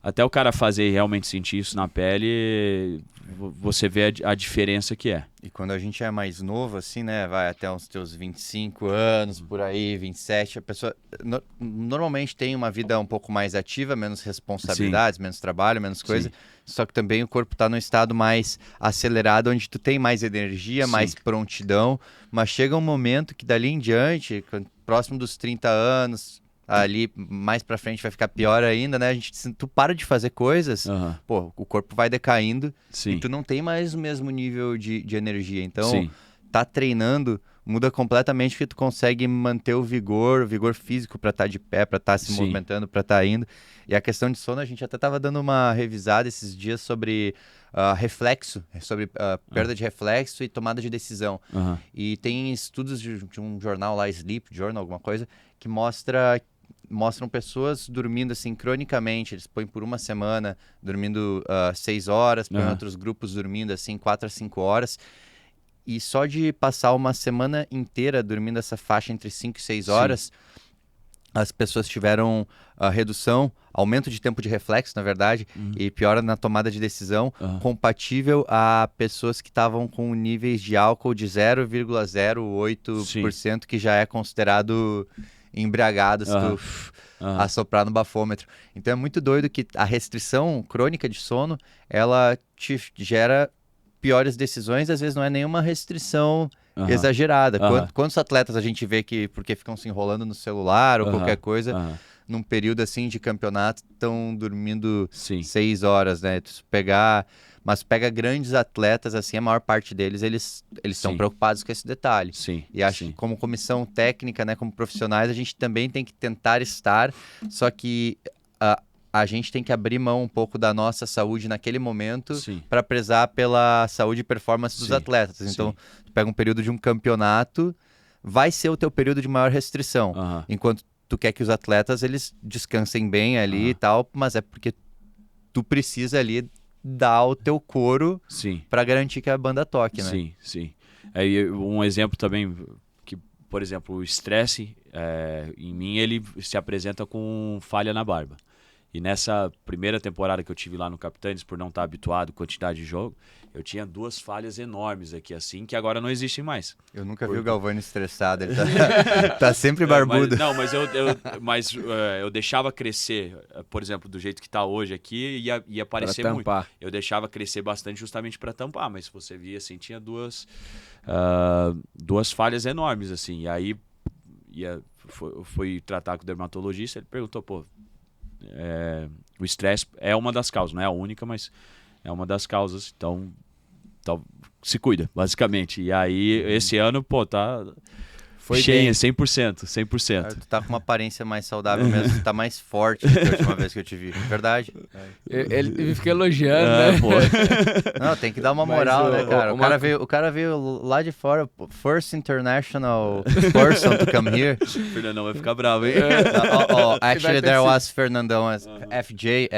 até o cara fazer e realmente sentir isso na pele, você vê a diferença que é. E quando a gente é mais novo, assim, né, vai até uns teus 25 anos, por aí, 27, a pessoa normalmente tem uma vida um pouco mais ativa, menos responsabilidades, menos trabalho, menos coisa, só que também o corpo tá num estado mais acelerado, onde tu tem mais energia, mais prontidão, mas chega um momento que dali em diante, próximo dos 30 anos, ali mais pra frente vai ficar pior ainda, né? Tu para de fazer coisas, pô, o corpo vai decaindo e tu não tem mais o mesmo nível de energia. Então, tá treinando muda completamente porque tu consegue manter o vigor físico pra estar de pé, pra estar se movimentando, pra estar indo. E a questão de sono, a gente até tava dando uma revisada esses dias sobre reflexo, sobre perda de reflexo e tomada de decisão. E tem estudos de um jornal lá, Sleep Journal, alguma coisa, que mostram pessoas dormindo assim cronicamente. Eles põem por uma semana dormindo 6 horas, põem outros grupos dormindo assim 4 a 5 horas. E só de passar uma semana inteira dormindo essa faixa entre 5 e 6 horas, as pessoas tiveram redução, aumento de tempo de reflexo, na verdade, e piora na tomada de decisão, compatível a pessoas que estavam com níveis de álcool de 0,08%, que já é considerado embriagado se tu assoprar no bafômetro. Então é muito doido que a restrição crônica de sono, ela te gera piores decisões, às vezes não é nenhuma restrição exagerada. Quantos atletas a gente vê que, porque ficam se enrolando no celular ou qualquer coisa, num período assim de campeonato, estão dormindo 6 horas, né? Mas pega grandes atletas, assim, a maior parte deles, eles estão preocupados com esse detalhe. E acho que como comissão técnica, né, como profissionais, a gente também tem que tentar estar, só que a gente tem que abrir mão um pouco da nossa saúde naquele momento para prezar pela saúde e performance dos atletas. Então, tu pega um período de um campeonato, vai ser o teu período de maior restrição. Enquanto tu quer que os atletas eles descansem bem ali e tal, mas é porque tu precisa ali dar o teu couro para garantir que a banda toque, né? Sim. Aí um exemplo também que, por exemplo, o estresse, em mim ele se apresenta com falha na barba. E nessa primeira temporada que eu tive lá no Capitães, por não estar habituado à quantidade de jogo, eu tinha 2 falhas enormes aqui, assim, que agora não existem mais. Eu nunca vi o Galvani estressado, ele tá sempre barbudo. Mas eu deixava crescer, por exemplo, do jeito que tá hoje aqui, ia aparecer muito. Eu deixava crescer bastante justamente para tampar, mas se você via, assim, tinha 2 falhas enormes, assim. E aí, fui tratar com o dermatologista, ele perguntou, pô, o estresse é uma das causas, não é a única, mas é uma das causas, então se cuida, basicamente. E aí, esse ano, pô, foi cheio, 100%. Tu tá com uma aparência mais saudável mesmo, tu tá mais forte do que a última vez que eu te vi, verdade? Ele fica elogiando, né? Pô. Não, tem que dar uma moral, né, cara? O cara veio lá de fora, first international person to come here. O Fernandão vai ficar bravo, hein? Actually, there was Fernandão, FJ.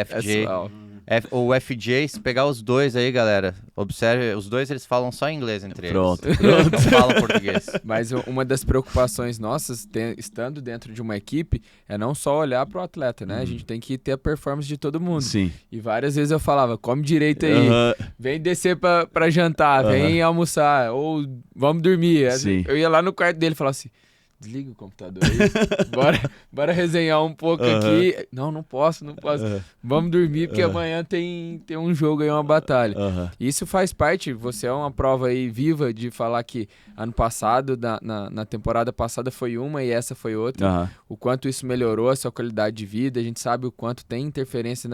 O FJ, se pegar os dois aí, galera, observe, os dois eles falam só inglês entre eles. Pronto. Não falam português. Mas uma das preocupações nossas, estando dentro de uma equipe, é não só olhar pro atleta, né? A gente tem que ter a performance de todo mundo. E várias vezes eu falava, come direito aí, vem descer pra jantar, vem almoçar, ou vamos dormir. Eu ia lá no quarto dele e falava assim, desliga o computador aí, bora resenhar um pouco aqui. Não posso. Vamos dormir porque amanhã tem um jogo aí, uma batalha. Isso faz parte, você é uma prova aí viva de falar que ano passado, na temporada passada foi uma e essa foi outra. O quanto isso melhorou a sua qualidade de vida, a gente sabe o quanto tem interferência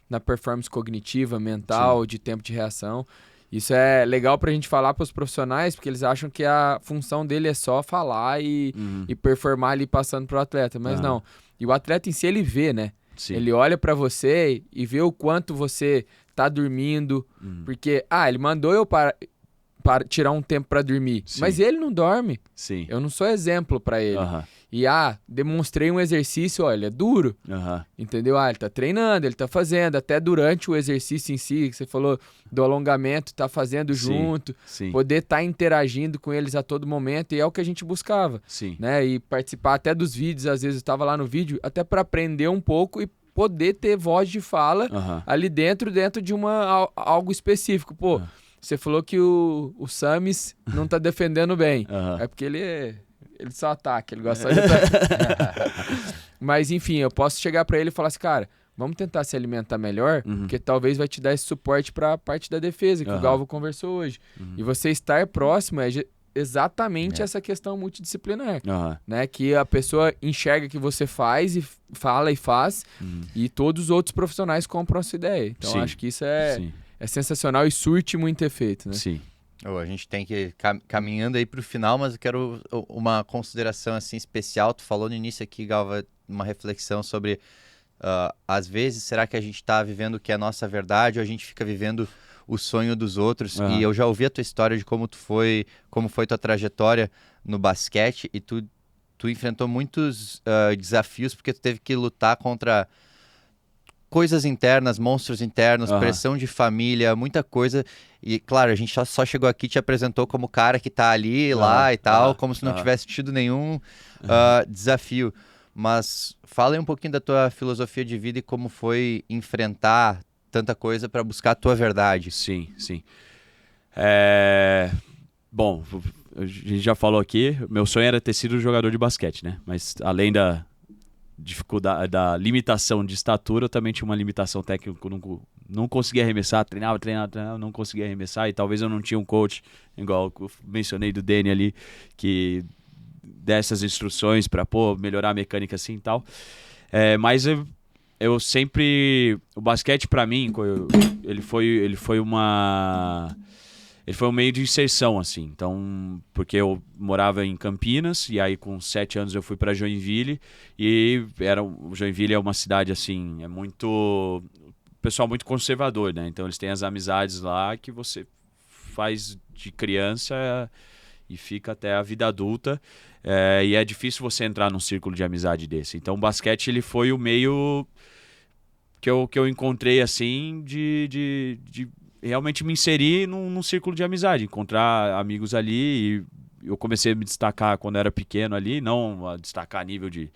na performance cognitiva, mental, de tempo de reação. Isso é legal pra gente falar pros profissionais, porque eles acham que a função dele é só falar e performar ali passando pro atleta, mas não. E o atleta em si, ele vê, né? Ele olha pra você e vê o quanto você tá dormindo, porque, ele mandou eu para tirar um tempo pra dormir, mas ele não dorme. Eu não sou exemplo pra ele. E, demonstrei um exercício, olha, é duro, entendeu? Ele tá treinando, ele tá fazendo, até durante o exercício em si, que você falou do alongamento, tá fazendo junto, poder tá interagindo com eles a todo momento, e é o que a gente buscava, né? E participar até dos vídeos, às vezes eu tava lá no vídeo, até pra aprender um pouco e poder ter voz de fala Aham. ali dentro de algo específico. Pô, você falou que o Samis não tá defendendo bem. Aham. É porque ele só ataca, ele gosta só de atacar. Mas enfim, eu posso chegar pra ele e falar assim, cara, vamos tentar se alimentar melhor, porque talvez vai te dar esse suporte pra parte da defesa, que o Galvo conversou hoje. E você estar próximo é exatamente essa questão multidisciplinar, Aham. né? Que a pessoa enxerga que você faz e fala e faz, e todos os outros profissionais compram a sua ideia. Então, Sim. acho que isso Sim. é sensacional e surte muito efeito, né? Sim. A gente tem que ir caminhando aí pro final, mas eu quero uma consideração assim especial. Tu falou no início aqui, Galva, uma reflexão sobre às vezes, será que a gente está vivendo o que é a nossa verdade ou a gente fica vivendo o sonho dos outros? E eu já ouvi a tua história de como foi tua trajetória no basquete e tu enfrentou muitos desafios porque tu teve que lutar contra coisas internas, monstros internos, pressão de família, muita coisa. E, claro, a gente só chegou aqui e te apresentou como o cara que tá ali, lá e tal, como se não tivesse tido nenhum desafio. Mas fala aí um pouquinho da tua filosofia de vida e como foi enfrentar tanta coisa para buscar a tua verdade. Sim, sim. Bom, a gente já falou aqui, meu sonho era ter sido jogador de basquete, né? Mas além da dificuldade, da limitação de estatura, eu também tinha uma limitação técnica, não conseguia arremessar, treinava, não conseguia arremessar, e talvez eu não tinha um coach, igual eu mencionei do Danny ali, que dessas instruções para melhorar a mecânica assim e tal. Mas eu sempre, o basquete para mim, ele foi um meio de inserção, assim. Então, porque eu morava em Campinas, e aí com 7 anos eu fui para Joinville, e Joinville é uma cidade, assim, pessoal muito conservador, né? Então eles têm as amizades lá que você faz de criança e fica até a vida adulta, e é difícil você entrar num círculo de amizade desse. Então o basquete, ele foi o meio que eu encontrei, assim, de realmente me inserir num círculo de amizade, encontrar amigos ali, e eu comecei a me destacar quando era pequeno ali, não a destacar a nível de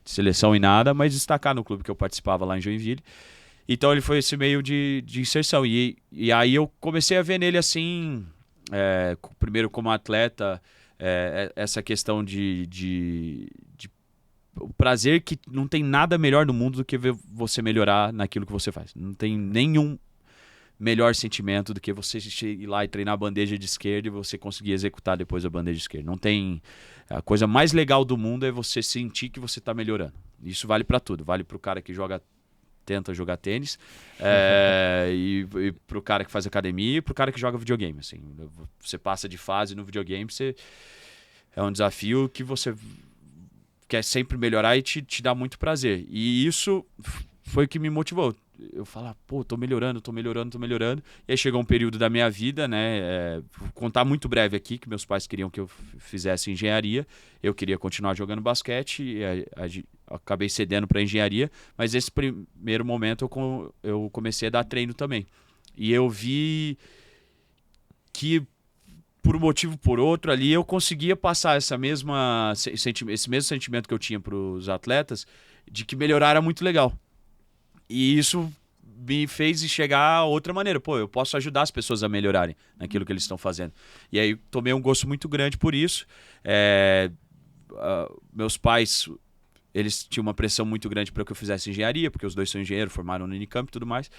seleção e nada, mas destacar no clube que eu participava lá em Joinville. Então ele foi esse meio de inserção, e aí eu comecei a ver nele, assim, primeiro como atleta, essa questão de o prazer, que não tem nada melhor no mundo do que ver você melhorar naquilo que você faz. Não tem nenhum melhor sentimento do que você ir lá e treinar a bandeja de esquerda e você conseguir executar depois a bandeja de esquerda. Não tem... A coisa mais legal do mundo é você sentir que você está melhorando. Isso vale para tudo. Vale para o cara que tenta jogar tênis, e pro cara que faz academia, e pro cara que joga videogame, assim. Você passa de fase no videogame, é um desafio que você quer sempre melhorar e te dá muito prazer. E isso foi o que me motivou. Eu falar, tô melhorando. E aí chegou um período da minha vida, né? Vou contar muito breve aqui, que meus pais queriam que eu fizesse engenharia. Eu queria continuar jogando basquete, e acabei cedendo para engenharia. Mas nesse primeiro momento eu comecei a dar treino também. E eu vi que, por um motivo ou por outro ali, eu conseguia passar esse mesmo sentimento que eu tinha para os atletas, de que melhorar era muito legal. E isso me fez chegar a outra maneira. Eu posso ajudar as pessoas a melhorarem naquilo que eles estão fazendo. E aí tomei um gosto muito grande por isso. Meus pais, eles tinham uma pressão muito grande para que eu fizesse engenharia, porque os dois são engenheiros, formaram no Unicamp e tudo mais.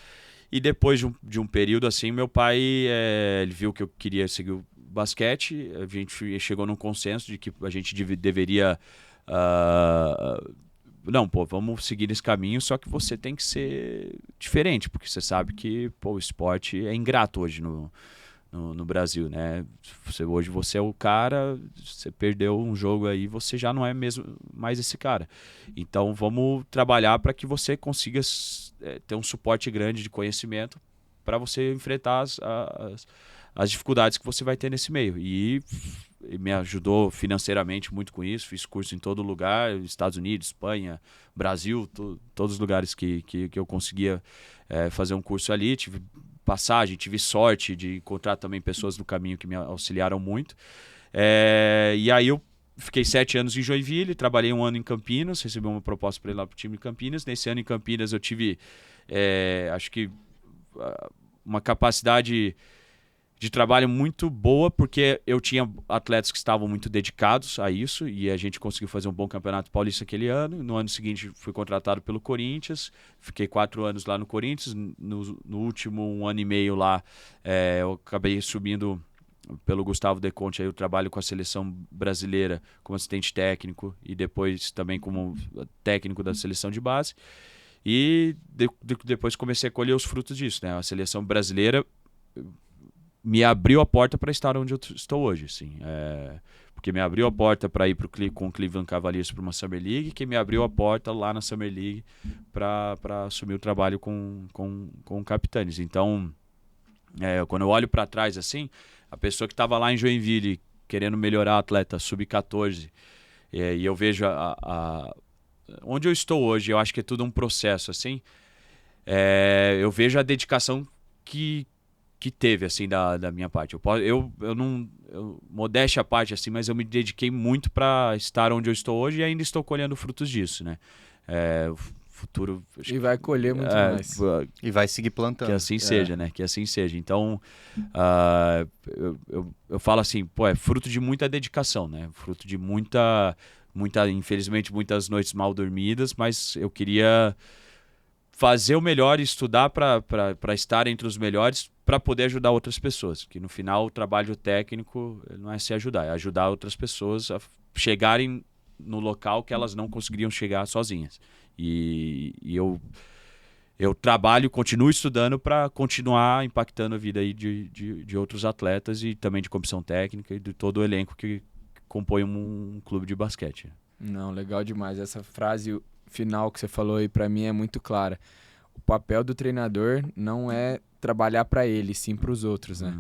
E depois de um período assim, meu pai, ele viu que eu queria seguir o basquete. A gente chegou num consenso de que a gente deveria... vamos seguir nesse caminho, só que você tem que ser diferente, porque você sabe que o esporte é ingrato hoje no Brasil, né? Hoje você é o cara, você perdeu um jogo aí, você já não é mesmo mais esse cara. Então vamos trabalhar para que você consiga ter um suporte grande de conhecimento para você enfrentar as dificuldades que você vai ter nesse meio. E me ajudou financeiramente muito com isso. Fiz curso em todo lugar, Estados Unidos, Espanha, Brasil, todos os lugares que eu conseguia fazer um curso ali. Tive passagem, tive sorte de encontrar também pessoas no caminho que me auxiliaram muito. E aí eu fiquei 7 anos em Joinville, trabalhei 1 ano em Campinas, recebi uma proposta para ir lá para o time de Campinas. Nesse ano em Campinas eu tive, acho que, uma capacidade de trabalho muito boa, porque eu tinha atletas que estavam muito dedicados a isso e a gente conseguiu fazer um bom campeonato paulista aquele ano. No ano seguinte fui contratado pelo Corinthians, fiquei 4 anos lá no Corinthians. No último 1 ano e meio lá, eu acabei subindo pelo Gustavo De Conte, aí eu trabalho com a seleção brasileira como assistente técnico e depois também como técnico da seleção de base. E depois comecei a colher os frutos disso, né? A seleção brasileira me abriu a porta para estar onde eu estou hoje, assim. Porque me abriu a porta para ir com o Cleveland Cavaliers para uma Summer League, que me abriu a porta lá na Summer League para assumir o trabalho com o Capitanes. Então, quando eu olho para trás, assim, a pessoa que estava lá em Joinville querendo melhorar atleta sub-14, e eu vejo onde eu estou hoje, eu acho que é tudo um processo, assim. Eu vejo a dedicação que teve, assim, da minha parte. Eu não... modéstia à parte, assim, mas eu me dediquei muito para estar onde eu estou hoje e ainda estou colhendo frutos disso, né? O futuro... E vai colher muito mais. E vai seguir plantando. Que assim seja, né? Que assim seja. Então, eu falo assim, pô, é fruto de muita dedicação, né? Fruto de muita, infelizmente, muitas noites mal dormidas, mas eu queria fazer o melhor e estudar para estar entre os melhores, para poder ajudar outras pessoas. Que no final o trabalho técnico não é se ajudar, é ajudar outras pessoas a chegarem no local que elas não conseguiriam chegar sozinhas. E eu trabalho, continuo estudando para continuar impactando a vida aí de outros atletas e também de comissão técnica e de todo o elenco que compõe um clube de basquete. Não, legal demais. Essa frase final que você falou aí para mim é muito clara. O papel do treinador não é trabalhar para ele, sim para os outros, né?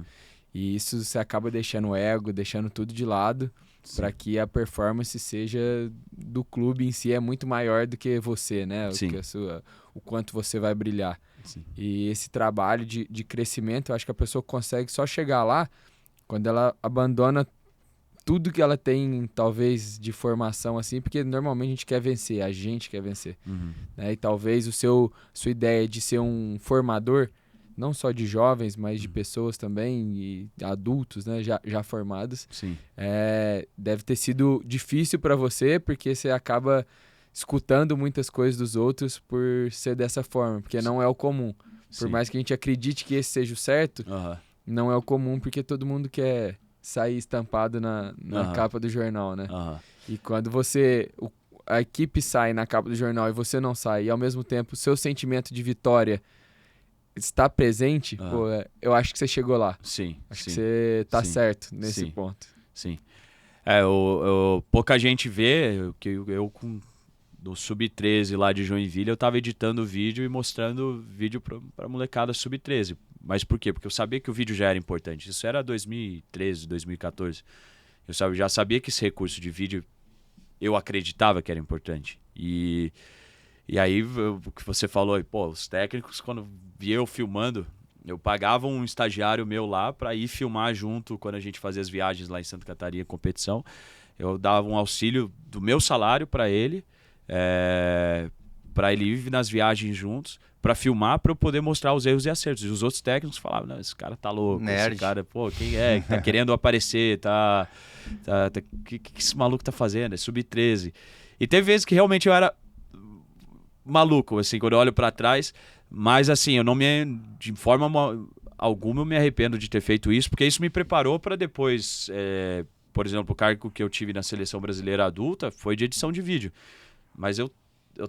E isso você acaba deixando o ego, deixando tudo de lado, para que a performance seja do clube em si, é muito maior do que você, né? O quanto você vai brilhar. Sim. E esse trabalho de crescimento, eu acho que a pessoa consegue só chegar lá quando ela abandona tudo que ela tem, talvez, de formação, assim, porque normalmente a gente quer vencer, a gente quer vencer. Né? E talvez sua ideia de ser um formador, não só de jovens, mas de pessoas também, e adultos, né, já formados, Sim. Deve ter sido difícil para você, porque você acaba escutando muitas coisas dos outros por ser dessa forma, porque não é o comum. Por mais que a gente acredite que esse seja o certo, não é o comum, porque todo mundo quer sair estampado na capa do jornal, né? E quando a equipe sai na capa do jornal e você não sai, e ao mesmo tempo o seu sentimento de vitória está presente, pô, eu acho que você chegou lá. Sim. Acho que você tá certo nesse ponto. Sim. Pouca gente vê que eu com do Sub-13 lá de Joinville, eu tava editando o vídeo e mostrando vídeo pra molecada Sub-13. Mas por quê? Porque eu sabia que o vídeo já era importante. Isso era 2013, 2014. Eu já sabia que esse recurso de vídeo eu acreditava que era importante. E aí, o que você falou, pô, os técnicos, quando via eu filmando, eu pagava um estagiário meu lá para ir filmar junto quando a gente fazia as viagens lá em Santa Catarina, competição. Eu dava um auxílio do meu salário para ele ir nas viagens juntos, para filmar, para eu poder mostrar os erros e acertos. E os outros técnicos falavam, não, esse cara tá louco, Nerd. esse cara, pô, quem é? Tá querendo aparecer, que esse maluco tá fazendo? É Sub-13. E teve vezes que realmente eu era maluco, assim, quando eu olho para trás, mas assim, de forma alguma eu me arrependo de ter feito isso, porque isso me preparou para depois, por exemplo, o cargo que eu tive na seleção brasileira adulta foi de edição de vídeo. Mas eu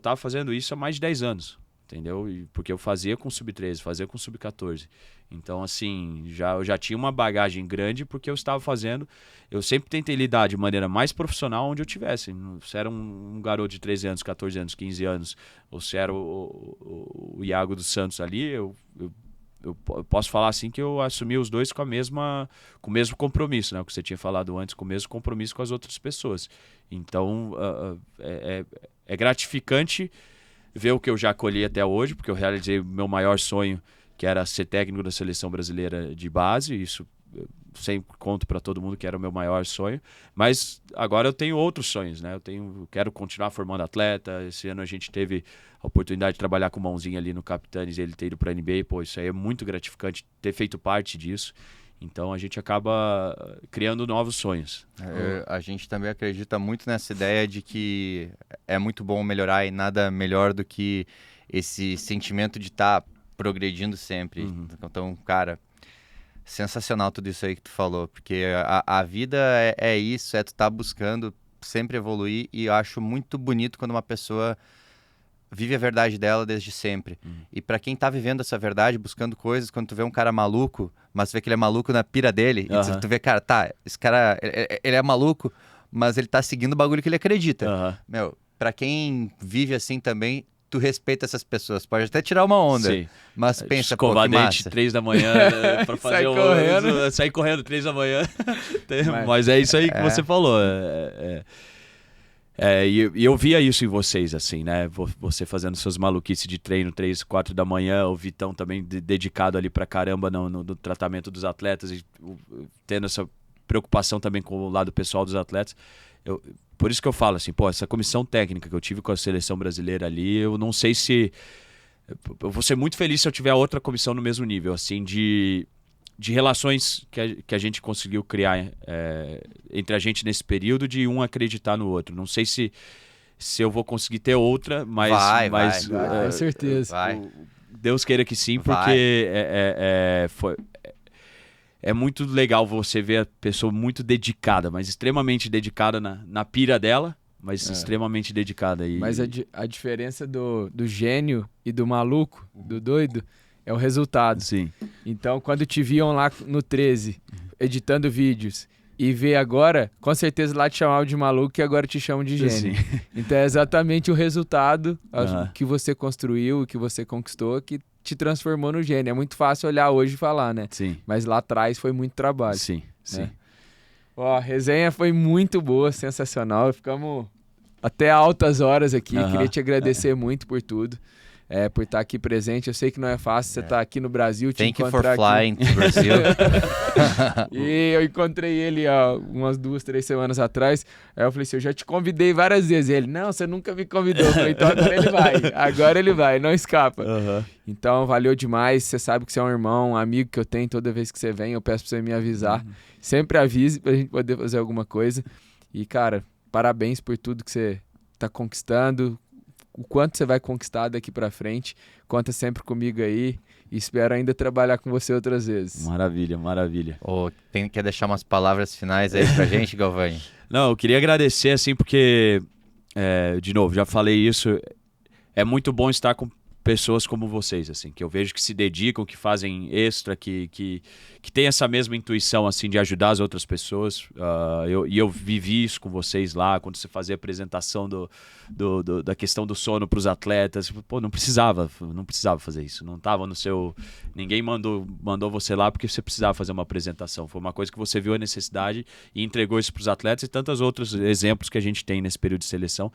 tava fazendo isso há mais de 10 anos, entendeu? Porque eu fazia com Sub-13, fazia com Sub-14. Então, assim, eu já tinha uma bagagem grande porque eu estava fazendo... Eu sempre tentei lidar de maneira mais profissional onde eu tivesse. Se era um garoto de 13 anos, 14 anos, 15 anos, ou se era o Iago dos Santos ali, eu posso falar assim que eu assumi os dois com o mesmo compromisso, né? O que você tinha falado antes, com o mesmo compromisso com as outras pessoas. Então, é gratificante ver o que eu já colhi até hoje, porque eu realizei o meu maior sonho, que era ser técnico da seleção brasileira de base. Isso sempre conto para todo mundo que era o meu maior sonho, mas agora eu tenho outros sonhos, né? Eu quero continuar formando atleta. Esse ano a gente teve a oportunidade de trabalhar com o Mãozinho ali no Capitanes, ele ter ido para a NBA, pô, isso aí é muito gratificante ter feito parte disso. Então a gente acaba criando novos sonhos. A gente também acredita muito nessa ideia de que é muito bom melhorar e nada melhor do que esse sentimento de estar progredindo sempre. Então, cara, sensacional tudo isso aí que tu falou, porque a vida é isso, é tu estar buscando sempre evoluir, e eu acho muito bonito quando uma pessoa vive a verdade dela desde sempre. E pra quem tá vivendo essa verdade, buscando coisas, quando tu vê um cara maluco, mas tu vê que ele é maluco na pira dele, e tu vê, cara, tá, esse cara, ele é maluco, mas ele tá seguindo o bagulho que ele acredita. Meu, pra quem vive assim também, tu respeita essas pessoas. Pode até tirar uma onda, sim, mas pensa, pô, escovar que dente massa. 3 da manhã pra fazer sair correndo 3 da manhã. Mas é isso aí que você falou. E eu via isso em vocês, assim, né? Você fazendo suas maluquices de treino 3, 4 da manhã, o Vitão também dedicado ali pra caramba no tratamento dos atletas, e tendo essa preocupação também com o lado pessoal dos atletas. Por isso que eu falo assim, pô, essa comissão técnica que eu tive com a seleção brasileira ali, eu não sei se... Eu vou ser muito feliz se eu tiver outra comissão no mesmo nível, assim, de relações que a gente conseguiu criar entre a gente nesse período, de um acreditar no outro. Não sei se eu vou conseguir ter outra, mas... Vai, com certeza. Deus queira que sim, porque é muito legal você ver a pessoa muito dedicada, mas extremamente dedicada na pira dela, mas extremamente dedicada. Mas a diferença do gênio e do maluco, do doido, é o resultado. Sim. Então, quando te viam lá no 13, editando vídeos, e vê agora, com certeza lá te chamavam de maluco e agora te chamam de gênio. Sim. Então é exatamente o resultado que você construiu, que você conquistou, que te transformou no gênio. É muito fácil olhar hoje e falar, né? Sim. Mas lá atrás foi muito trabalho. Sim, sim. Ó, a resenha foi muito boa, sensacional. Ficamos até altas horas aqui. Queria te agradecer muito por tudo. Por estar aqui presente. Eu sei que não é fácil você estar aqui no Brasil, te encontrar aqui. Thank you for flying to Brazil. E eu encontrei ele há umas 2, 3 semanas atrás. Aí eu falei assim, eu já te convidei várias vezes. Ele, não, você nunca me convidou. Eu falei, então agora ele vai, não escapa. Então, valeu demais. Você sabe que você é um irmão, um amigo que eu tenho. Toda vez que você vem, eu peço pra você me avisar. Sempre avise pra gente poder fazer alguma coisa. E, cara, parabéns por tudo que você tá conquistando, o quanto você vai conquistar daqui pra frente. Conta sempre comigo aí e espero ainda trabalhar com você outras vezes. Maravilha, maravilha. Quer deixar umas palavras finais aí pra gente, Galvani? Não, eu queria agradecer, assim, porque, de novo, já falei isso, é muito bom estar com pessoas como vocês, assim, que eu vejo que se dedicam, que fazem extra, que tem essa mesma intuição, assim, de ajudar as outras pessoas. Eu vivi isso com vocês lá, quando você fazia a apresentação da questão do sono para os atletas. Pô, não precisava fazer isso. Não tava no seu... Ninguém mandou você lá porque você precisava fazer uma apresentação. Foi uma coisa que você viu a necessidade e entregou isso para os atletas, e tantos outros exemplos que a gente tem nesse período de seleção.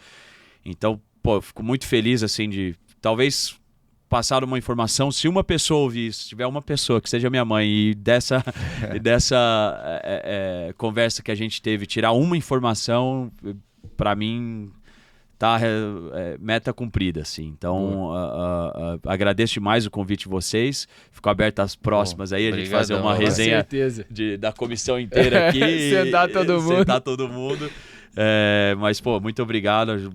Então, pô, eu fico muito feliz, assim, de talvez passar uma informação. Se uma pessoa ouvir isso, se tiver uma pessoa que seja minha mãe, e dessa conversa que a gente teve, tirar uma informação, para mim tá meta cumprida, assim. Então, agradeço demais o convite de vocês. Fico aberto às próximas aí, a gente fazer uma resenha da comissão inteira aqui. Sentar todo mundo. Mas, pô, muito obrigado.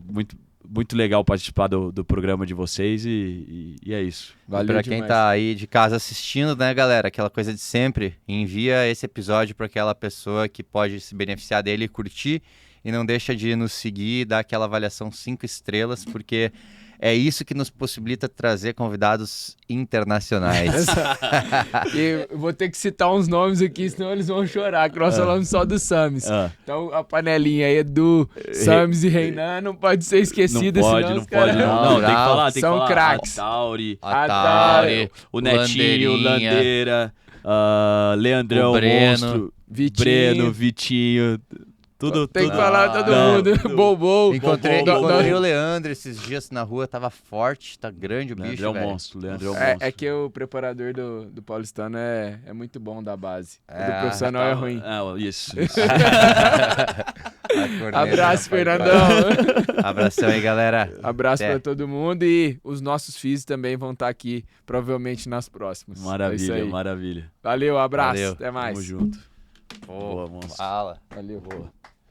Muito legal participar do programa de vocês, e é isso. Valeu. Pra quem tá aí de casa assistindo, né, galera, aquela coisa de sempre, envia esse episódio para aquela pessoa que pode se beneficiar dele e curtir, e não deixa de nos seguir, dar aquela avaliação 5 estrelas, porque é isso que nos possibilita trazer convidados internacionais. E eu vou ter que citar uns nomes aqui, senão eles vão chorar, que nós falamos só do Sames. Então a panelinha aí do Sames e Reinan não pode ser esquecida. Não pode. Não, tem que falar. São craques. A Tauri, o Netinho, o Landeira, Leandrão, o Breno, Monstro, Vitinho. Tudo. Tem que falar todo Não, mundo. tudo. Bobou. Encontrei Bobou. o Leandro esses dias na rua, tava forte, tá grande o bicho, Leandro é um velho. monstro, Leandro é um É monstro. que o preparador do paulistano é muito bom da base. O do É, profissional é ruim. Isso. A corneta, Abraço, rapaz, Fernandão. Abração aí, galera. Abraço Até. pra todo mundo e os nossos filhos também vão estar aqui, provavelmente nas próximas. É isso Maravilha, aí. maravilha. Valeu, abraço. Valeu. Até mais. Tamo junto. Pô, Boa, monstro. fala. Valeu. Boa.